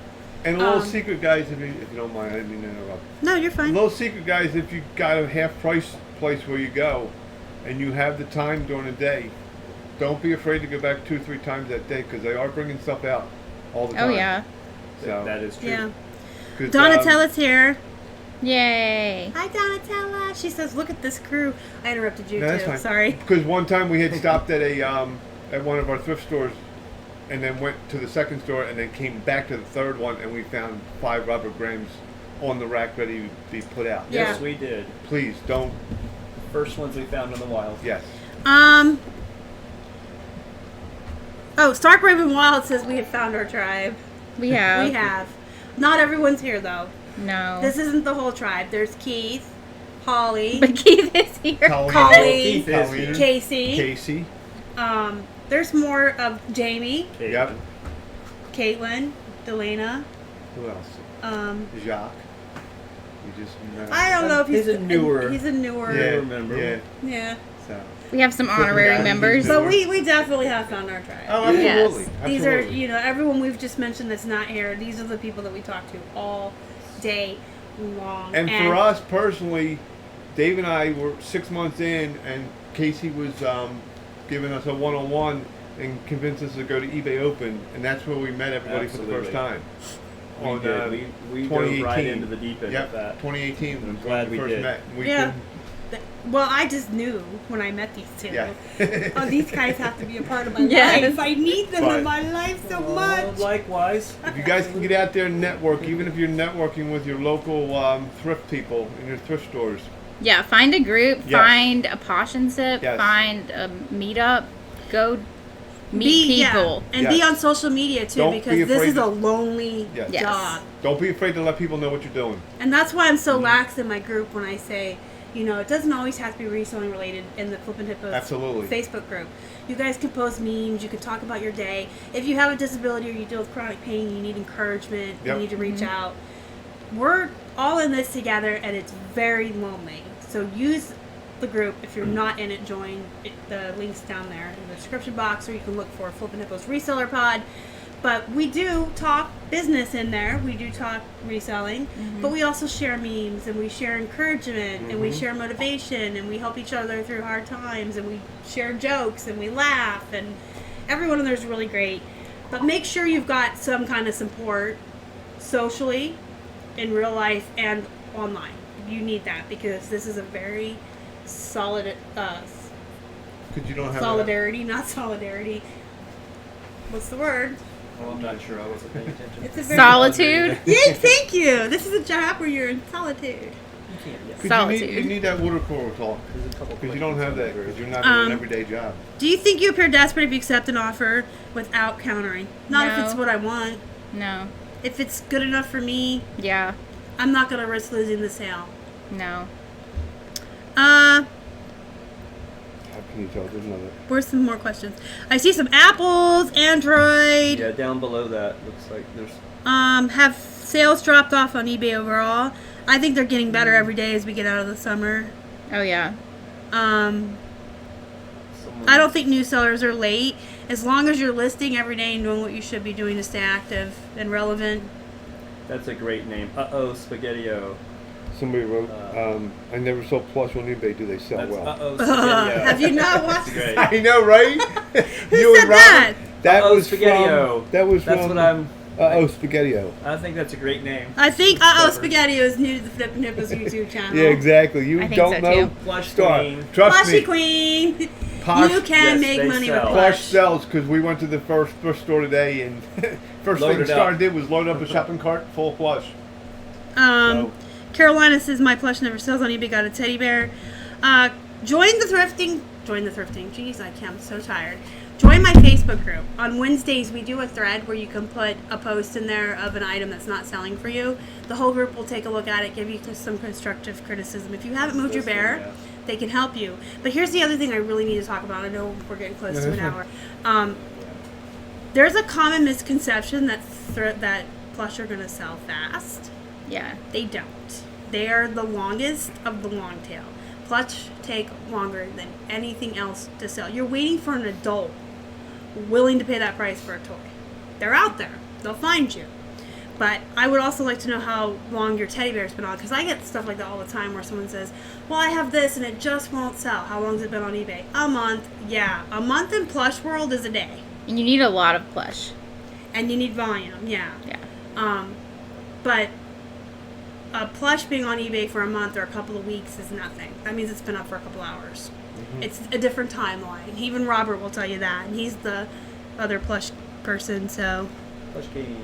Speaker 2: And a little
Speaker 1: Um,
Speaker 2: secret, guys, if you don't mind, I didn't mean to interrupt.
Speaker 1: No, you're
Speaker 2: A
Speaker 1: fine.
Speaker 2: little secret, guys, if you got a half price place where you go, and you have the time during the day, don't be afraid to go back 2-3 times that day because they are bringing stuff out all the time.
Speaker 4: Oh, yeah.
Speaker 2: So,
Speaker 5: That is true.
Speaker 1: Yeah.
Speaker 2: 'cause,
Speaker 1: Donatella's here.
Speaker 4: Yay.
Speaker 1: Hi, Donatella. She says, "Look at this crew." I interrupted you
Speaker 2: No, that's
Speaker 1: too.
Speaker 2: fine.
Speaker 1: Sorry.
Speaker 2: Because one time we had stopped at a at one of our thrift stores, and then went to the second store, and then came back to the third one, and we found 5 rubber grams on the rack ready to be put out.
Speaker 1: Yeah.
Speaker 5: Yes, we did.
Speaker 2: Please don't.
Speaker 5: First ones we found in the wild.
Speaker 2: Yes.
Speaker 1: Oh, Stark Raven Wild says we have found our tribe.
Speaker 4: We have.
Speaker 1: We have. Not everyone's here though.
Speaker 4: No.
Speaker 1: This isn't the whole tribe. There's Keith, Holly,
Speaker 4: But Keith is here.
Speaker 1: Colleen,
Speaker 5: Keith is here.
Speaker 1: Casey.
Speaker 2: Casey.
Speaker 1: There's more of Jamie,
Speaker 5: Okay.
Speaker 2: Yep.
Speaker 1: Caitlin, Delana.
Speaker 2: Who else? Jacques. You just met him.
Speaker 1: I don't know if
Speaker 5: He's a newer-
Speaker 1: He's a newer.
Speaker 2: Yeah,
Speaker 5: member.
Speaker 2: yeah.
Speaker 1: Yeah.
Speaker 2: So.
Speaker 4: We have some honorary
Speaker 2: Yeah,
Speaker 4: members.
Speaker 2: he's
Speaker 1: But we definitely have found our tribe.
Speaker 2: Oh, absolutely.
Speaker 4: Yes.
Speaker 1: These are,
Speaker 2: Absolutely.
Speaker 1: everyone we've just mentioned that's not here. These are the people that we talk to all day long.
Speaker 2: And for us personally, Dave and I were 6 months in, and Casey was giving us a one-on-one and convinced us to go to eBay Open, and that's where we met everybody for the first
Speaker 5: Absolutely.
Speaker 2: time.
Speaker 5: We did. We dove right into the deep end
Speaker 2: Yep,
Speaker 5: of that.
Speaker 2: 2018.
Speaker 5: And I'm
Speaker 2: was
Speaker 5: glad
Speaker 2: when
Speaker 5: we
Speaker 2: first
Speaker 5: did.
Speaker 2: met. We
Speaker 1: Yeah.
Speaker 2: couldn't-
Speaker 1: Well, I just knew when I met these two.
Speaker 2: Yeah.
Speaker 1: Oh, these guys have to be a part of my
Speaker 4: Yes.
Speaker 1: life. I need them
Speaker 2: But-
Speaker 1: in my life so much.
Speaker 5: Likewise.
Speaker 2: If you guys can get out there and network, even if you're networking with your local thrift people in your thrift stores,
Speaker 4: Yeah, find a group,
Speaker 2: Yes.
Speaker 4: find a Posh and Sip,
Speaker 2: Yes.
Speaker 4: find a meetup, go meet people.
Speaker 1: And be
Speaker 2: Yes.
Speaker 1: on social media too,
Speaker 2: Don't be
Speaker 1: because this
Speaker 2: afraid
Speaker 1: is
Speaker 2: to-
Speaker 1: a lonely
Speaker 2: Yes.
Speaker 4: Yes.
Speaker 1: job.
Speaker 2: don't be afraid to let people know what you're doing.
Speaker 1: And that's why I'm so lax in my group when I say, it doesn't always have to be reselling related in the Flippin' Hippos
Speaker 2: Absolutely.
Speaker 1: Facebook group. You guys can post memes, you can talk about your day. If you have a disability or you deal with chronic pain, you need encouragement,
Speaker 2: Yep.
Speaker 1: you need to reach out. We're all in this together and it's very lonely. So use the group. If you're not in it, join the links down there in the description box, or you can look for Flippin' Hippos Reseller Pod. But we do talk business in there. We do talk reselling, but we also share memes and we share encouragement and we share motivation and we help each other through hard times and we share jokes and we laugh, and everyone in there is really great. But make sure you've got some kind of support socially, in real life, and online. You need that because this is a very solid
Speaker 2: Because you don't have
Speaker 1: solidarity, not solidarity. What's the word?
Speaker 5: Oh, I'm not sure. I wasn't paying attention.
Speaker 1: It's a very
Speaker 4: Solitude.
Speaker 1: Yeah, thank you. This is a job where you're in solitude.
Speaker 4: Solitude.
Speaker 2: You need that water cooler talk.
Speaker 5: There's a couple
Speaker 2: Because you don't have that. Because you're not in an everyday job.
Speaker 1: Do you think you appear desperate if you accept an offer without countering? Not if
Speaker 4: No.
Speaker 1: it's what I want.
Speaker 4: No.
Speaker 1: If it's good enough for me,
Speaker 4: Yeah.
Speaker 1: I'm not going to risk losing the sale.
Speaker 4: No.
Speaker 2: How can you tell? There's another.
Speaker 1: Where's some more questions? I see some apples, Android.
Speaker 5: Yeah, down below that looks like there's.
Speaker 1: Have sales dropped off on eBay overall? I think they're getting better every day as we get out of the summer.
Speaker 4: Oh yeah.
Speaker 5: Someone,
Speaker 1: I don't think new sellers are late. As long as you're listing every day and doing what you should be doing to stay active and relevant.
Speaker 5: That's a great name. Spaghetti-O.
Speaker 2: Somebody wrote, I never saw plush on eBay. Do they sell
Speaker 5: That's
Speaker 2: well?
Speaker 5: Spaghetti-O.
Speaker 1: Have you not watched
Speaker 5: That's great.
Speaker 2: I know, right?
Speaker 1: Who
Speaker 2: You
Speaker 1: said
Speaker 2: and
Speaker 1: that?
Speaker 2: Robert? That was
Speaker 5: Spaghetti-O.
Speaker 2: from. That was
Speaker 5: That's
Speaker 2: from.
Speaker 5: what I'm.
Speaker 2: Spaghetti-O.
Speaker 5: I think that's a great name.
Speaker 1: I think
Speaker 5: Discovered.
Speaker 1: Spaghetti is new to the Flippin' Hippos YouTube channel.
Speaker 2: Yeah, exactly. You
Speaker 4: I think
Speaker 2: don't
Speaker 4: so,
Speaker 2: know.
Speaker 4: too.
Speaker 5: Plush
Speaker 2: Start.
Speaker 5: Queen.
Speaker 2: Trust
Speaker 1: Plushy
Speaker 2: me.
Speaker 1: Queen.
Speaker 2: Posh,
Speaker 1: You can
Speaker 5: yes,
Speaker 1: make
Speaker 5: they
Speaker 1: money
Speaker 5: sell.
Speaker 1: with
Speaker 2: Plush
Speaker 1: plush.
Speaker 2: sells because we went to the first thrift store today, and first thing
Speaker 5: Loaded
Speaker 2: Star
Speaker 5: up.
Speaker 2: did was load up a shopping cart full of plush.
Speaker 1: Carolina says my plush never sells on eBay. Got a teddy bear. Join the thrifting. Jeez, I'm so tired. Join my Facebook group. On Wednesdays, we do a thread where you can put a post in there of an item that's not selling for you. The whole group will take a look at it, give you some constructive criticism. If you haven't moved your bear,
Speaker 5: Yeah.
Speaker 1: they can help you. But here's the other thing I really need to talk about. I know we're getting close to an hour. There's a common misconception that that plush are going to sell fast.
Speaker 4: Yeah.
Speaker 1: They don't. They are the longest of the long tail. Plush take longer than anything else to sell. You're waiting for an adult willing to pay that price for a toy. They're out there. They'll find you. But I would also like to know how long your teddy bear's been on, because I get stuff like that all the time where someone says, well, I have this and it just won't sell. How long's it been on eBay? A month. Yeah. A month in plush world is a day.
Speaker 4: And you need a lot of plush.
Speaker 1: And you need volume. Yeah.
Speaker 4: Yeah.
Speaker 1: But a plush being on eBay for a month or a couple of weeks is nothing. That means it's been up for a couple hours. It's a different timeline. Even Robert will tell you that, and he's the other plush person. So
Speaker 5: Plush Queen.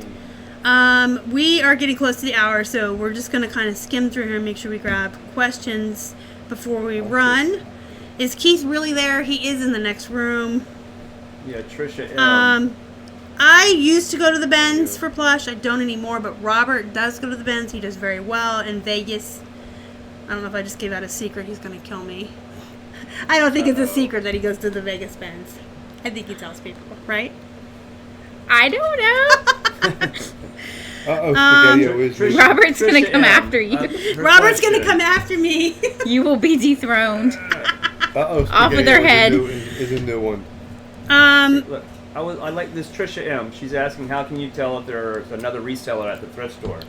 Speaker 1: we are getting close to the hour, so we're just going to kind of skim through here and make sure we grab questions before we run. Is Keith really there? He is in the next room.
Speaker 5: Yeah, Trisha M.
Speaker 1: I used to go to the Benz for plush. I don't anymore, but Robert does go to the Benz. He does very well in Vegas. I don't know if I just gave out a secret. He's going to kill me. I don't think it's a secret that he goes to the Vegas Benz. I think he tells people, right?
Speaker 4: I don't know.
Speaker 2: Spaghetti-O is real.
Speaker 4: Robert's going to
Speaker 5: Trisha
Speaker 4: come
Speaker 5: M.
Speaker 4: after you.
Speaker 5: Her
Speaker 1: Robert's going to
Speaker 5: question.
Speaker 1: come after me.
Speaker 4: You will be dethroned.
Speaker 2: Off
Speaker 4: of their head.
Speaker 2: Is a new one.
Speaker 5: Look, I like this Trisha M. She's asking, how can you tell if there's another reseller at the thrift store?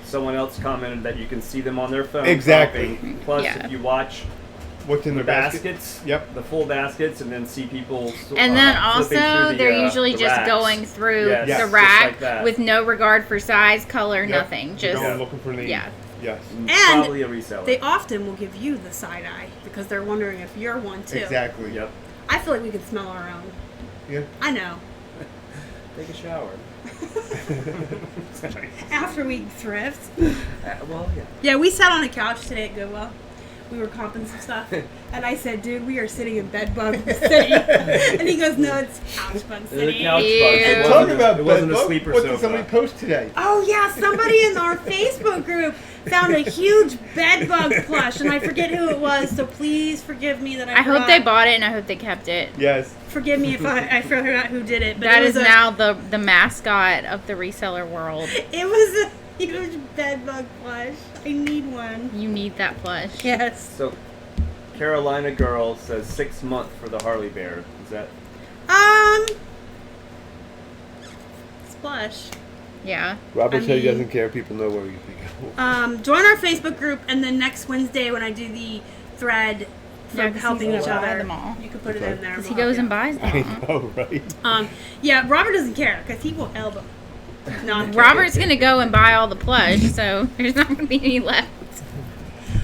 Speaker 5: Someone else commented that you can see them on their phone.
Speaker 2: Exactly.
Speaker 5: shopping. Plus,
Speaker 4: Yeah.
Speaker 5: if you watch
Speaker 2: What's in
Speaker 5: the
Speaker 2: their basket?
Speaker 5: baskets,
Speaker 2: Yep.
Speaker 5: the full baskets, and then see people.
Speaker 4: And then
Speaker 5: flipping
Speaker 4: also,
Speaker 5: through
Speaker 4: they're usually
Speaker 5: the
Speaker 4: just
Speaker 5: racks.
Speaker 4: going through
Speaker 5: Yes,
Speaker 4: the
Speaker 5: just
Speaker 4: rack
Speaker 5: like that.
Speaker 4: with no regard for size, color,
Speaker 2: Yep.
Speaker 4: nothing.
Speaker 2: They're
Speaker 4: Just
Speaker 2: going looking for names.
Speaker 4: yeah.
Speaker 2: Yes.
Speaker 1: And
Speaker 5: probably a reseller.
Speaker 1: They often will give you the side eye because they're wondering if you're one too.
Speaker 2: Exactly.
Speaker 5: Yep.
Speaker 1: I feel like we could smell our own.
Speaker 2: Yeah.
Speaker 1: I know.
Speaker 5: Take a shower. Sorry.
Speaker 1: After we thrift.
Speaker 5: Well, yeah.
Speaker 1: Yeah, we sat on a couch today at Goodwill. We were comping some stuff. And I said, dude, we are sitting in bed bug city. And he goes, no, it's couch bug
Speaker 5: There's a
Speaker 1: city.
Speaker 5: couch bug.
Speaker 4: Ew.
Speaker 5: It
Speaker 2: Talking
Speaker 5: wasn't,
Speaker 2: about
Speaker 5: it wasn't a
Speaker 2: bed bug,
Speaker 5: sleeper
Speaker 2: what
Speaker 5: sofa.
Speaker 2: did somebody post today?
Speaker 1: Oh, yeah, somebody in our Facebook group found a huge bed bug plush. And I forget who it was, so please forgive me that I
Speaker 4: I hope
Speaker 1: forgot.
Speaker 4: they bought it and I hope they kept it.
Speaker 2: Yes.
Speaker 1: Forgive me if I forgot who did it. But
Speaker 4: That
Speaker 1: it
Speaker 4: is
Speaker 1: was
Speaker 4: now the mascot of the reseller world.
Speaker 1: It was a huge bed bug plush. I need one.
Speaker 4: You need that plush.
Speaker 1: Yes.
Speaker 5: So, Carolina Girl says 6 months for the Harley Bear. Is that?
Speaker 1: Splash.
Speaker 4: Yeah.
Speaker 2: Robert
Speaker 1: I
Speaker 2: said he
Speaker 1: mean-
Speaker 2: doesn't care. People know where you go.
Speaker 1: Join our Facebook group, and then next Wednesday when I do the thread for
Speaker 4: Yeah, 'cause
Speaker 1: helping
Speaker 4: he's
Speaker 1: each
Speaker 4: gonna buy
Speaker 1: other,
Speaker 4: them all.
Speaker 1: you can put it in there.
Speaker 4: Because he
Speaker 1: we'll
Speaker 4: goes and
Speaker 1: help
Speaker 4: buys them.
Speaker 2: I know, right?
Speaker 1: you. Yeah, Robert doesn't care because he will elbow. No, I'm kidding.
Speaker 4: Robert's going to go and buy all the plush, so there's not going to be any left.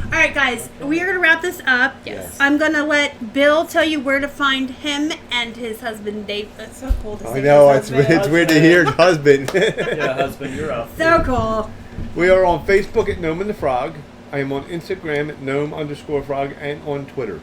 Speaker 1: All right, guys, we are gonna wrap this up.
Speaker 4: Yes.
Speaker 1: I'm gonna let Bill tell you where to find him and his husband Dave. That's so cool to say.
Speaker 2: I know,
Speaker 1: his
Speaker 2: it's
Speaker 1: husband.
Speaker 2: weird to hear husband.
Speaker 5: Yeah, husband, you're up.
Speaker 1: So cool.
Speaker 2: We are on Facebook at Gnome and the Frog. I am on Instagram at gnome_frog and on Twitter.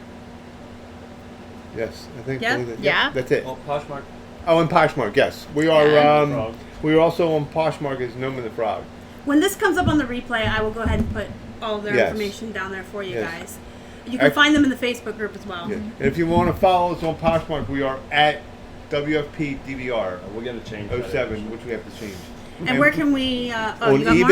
Speaker 2: Yes, I think.
Speaker 1: Yeah?
Speaker 2: that was it.
Speaker 4: Yeah.
Speaker 2: That's it.
Speaker 5: Well, Poshmark.
Speaker 2: Oh, and Poshmark, yes. We are
Speaker 4: Yeah.
Speaker 5: Frog.
Speaker 2: we are also on Poshmark as Gnome and the Frog.
Speaker 1: When this comes up on the replay, I will go ahead and put all of their
Speaker 2: Yes.
Speaker 1: information down there for you
Speaker 2: Yes.
Speaker 1: guys. You can find them in the Facebook group as well.
Speaker 2: Yeah. And if you want to follow us on Poshmark, we are at WFPDBR
Speaker 5: We're gonna change that
Speaker 2: 07, which we have to change.
Speaker 1: And where can we? Oh,
Speaker 2: on
Speaker 1: you got more?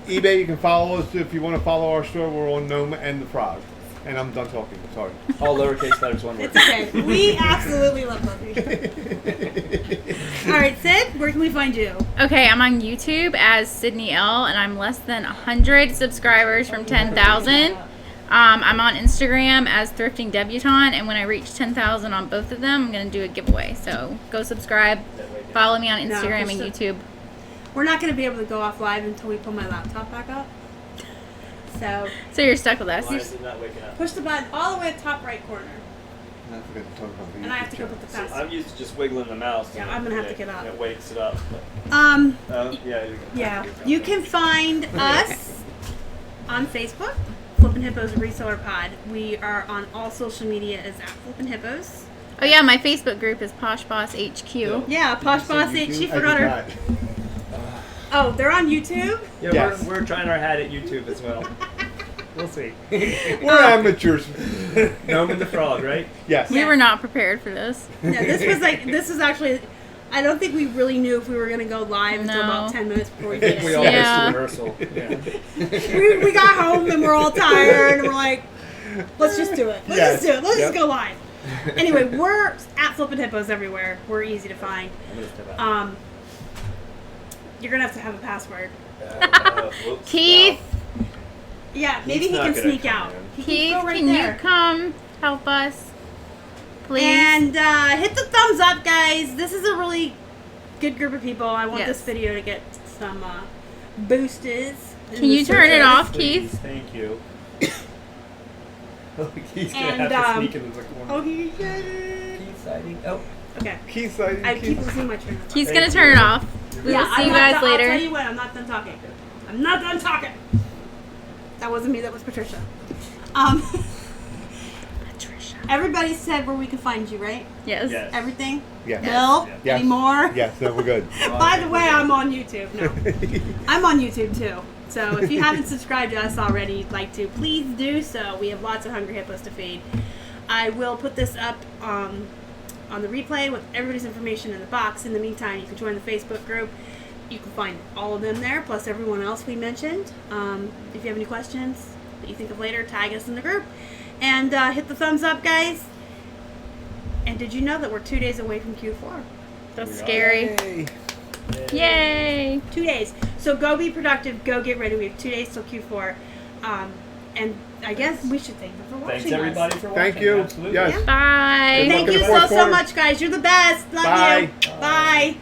Speaker 2: eBay, you can follow us. If you want to follow our store, we're on Gnome and the Frog. And I'm done talking. Sorry.
Speaker 5: All lowercase letters, one word.
Speaker 1: It's okay. We absolutely love Buffy. All right, Sid, where can we find you?
Speaker 4: Okay, I'm on YouTube as Sydney L, and I'm less than 100 subscribers from 10,000. I'm on Instagram as Thrifting Debutante, and when I reach 10,000 on both of them, I'm going to do a giveaway. So go subscribe, follow me on
Speaker 1: No,
Speaker 4: Instagram and
Speaker 1: for sure.
Speaker 4: YouTube.
Speaker 1: We're not going to be able to go off live until we pull my laptop back up. So
Speaker 4: So you're stuck with us.
Speaker 5: Why is it not waking up?
Speaker 1: push the button all the way at the top right corner,
Speaker 2: I forgot to talk about the
Speaker 1: and I have to
Speaker 2: YouTube
Speaker 1: go put the
Speaker 5: So
Speaker 1: fast.
Speaker 5: I'm used to just wiggling the mouse.
Speaker 1: Yeah,
Speaker 5: and
Speaker 1: I'm gonna have to
Speaker 5: it-
Speaker 1: get up.
Speaker 5: It wakes it up.
Speaker 1: Yeah,
Speaker 5: Yeah.
Speaker 1: yeah. You can find us on Facebook, Flippin' Hippos Reseller Pod. We are on all social media as at Flippin' Hippos.
Speaker 4: Oh yeah, my Facebook group is Posh Boss HQ.
Speaker 1: Yeah, Posh Boss H. She forgot her. Oh, they're on YouTube.
Speaker 5: Yeah,
Speaker 2: Yes.
Speaker 5: we're trying our hat at YouTube as well. We'll see.
Speaker 2: We're amateurs.
Speaker 5: Gnome and the Frog, right?
Speaker 2: Yes.
Speaker 4: We were not prepared for this.
Speaker 1: Yeah, this was actually. I don't think we really knew if we were gonna go live until
Speaker 4: No.
Speaker 1: about 10 minutes before we
Speaker 5: I
Speaker 1: did
Speaker 5: think we
Speaker 1: it.
Speaker 5: all
Speaker 4: Yeah.
Speaker 5: missed the rehearsal. Yeah.
Speaker 1: We got home and we're all tired and we're like, let's just do it. Let's
Speaker 2: Yes.
Speaker 1: just do it. Let's
Speaker 2: Yep.
Speaker 1: just go live. Anyway, we're at Flippin' Hippos everywhere. We're easy to find.
Speaker 5: I'm gonna step out.
Speaker 1: You're gonna have a password.
Speaker 5: Whoops,
Speaker 4: Keith,
Speaker 1: Yeah, maybe
Speaker 5: He's
Speaker 1: he
Speaker 5: not
Speaker 1: can
Speaker 5: gonna
Speaker 1: sneak
Speaker 5: come
Speaker 1: out.
Speaker 5: in.
Speaker 1: He
Speaker 4: Keith,
Speaker 1: go right
Speaker 4: can
Speaker 1: there.
Speaker 4: you come help us? Please.
Speaker 1: And hit the thumbs up, guys. This is a really good group of people. I want
Speaker 4: Yes.
Speaker 1: this video to get some boosters.
Speaker 4: Can you turn it off, Keith?
Speaker 5: Please, thank you. He's gonna
Speaker 1: And,
Speaker 5: have to sneak into the corner.
Speaker 1: Oh, he did.
Speaker 5: Keith sighting. Oh.
Speaker 1: Okay.
Speaker 2: Keith sighting.
Speaker 1: I keep losing my train of thought.
Speaker 4: He's
Speaker 5: Thank
Speaker 4: gonna turn
Speaker 5: you.
Speaker 4: it off. We will see you guys
Speaker 1: I'll
Speaker 4: later.
Speaker 1: tell you what, I'm not done talking. I'm not done talking. That wasn't me, that was Patricia.
Speaker 4: Patricia.
Speaker 1: Everybody said where we can find you, right?
Speaker 4: Yes.
Speaker 5: Yes.
Speaker 1: Everything?
Speaker 2: Yes.
Speaker 1: Bill?
Speaker 2: Yes.
Speaker 1: Any more?
Speaker 2: Yes, no, we're good.
Speaker 1: By the way, I'm on YouTube. No. I'm on YouTube too. So if you haven't subscribed to us already, you'd like to, please do so. We have lots of hungry hippos to feed. I will put this up on the replay with everybody's information in the box. In the meantime, you can join the Facebook group. You can find all of them there, plus everyone else we mentioned. If you have any questions that you think of later, tag us in the group. And hit the thumbs up, guys. And did you know that we're 2 days away from Q4?
Speaker 4: That's scary.
Speaker 2: Yay.
Speaker 4: Yay.
Speaker 1: 2 days. So go be productive. Go get ready. We have 2 days till Q4. And I guess we should thank them for watching
Speaker 5: Thanks everybody
Speaker 1: us.
Speaker 5: for watching.
Speaker 2: Thank you.
Speaker 5: Absolutely.
Speaker 2: Yes.
Speaker 4: Bye.
Speaker 2: Good luck
Speaker 1: Thank
Speaker 2: in
Speaker 1: you
Speaker 2: the
Speaker 1: so,
Speaker 2: fourth
Speaker 1: so
Speaker 2: quarter.
Speaker 1: much, guys. You're the best. Love
Speaker 2: Bye.
Speaker 1: you. Bye.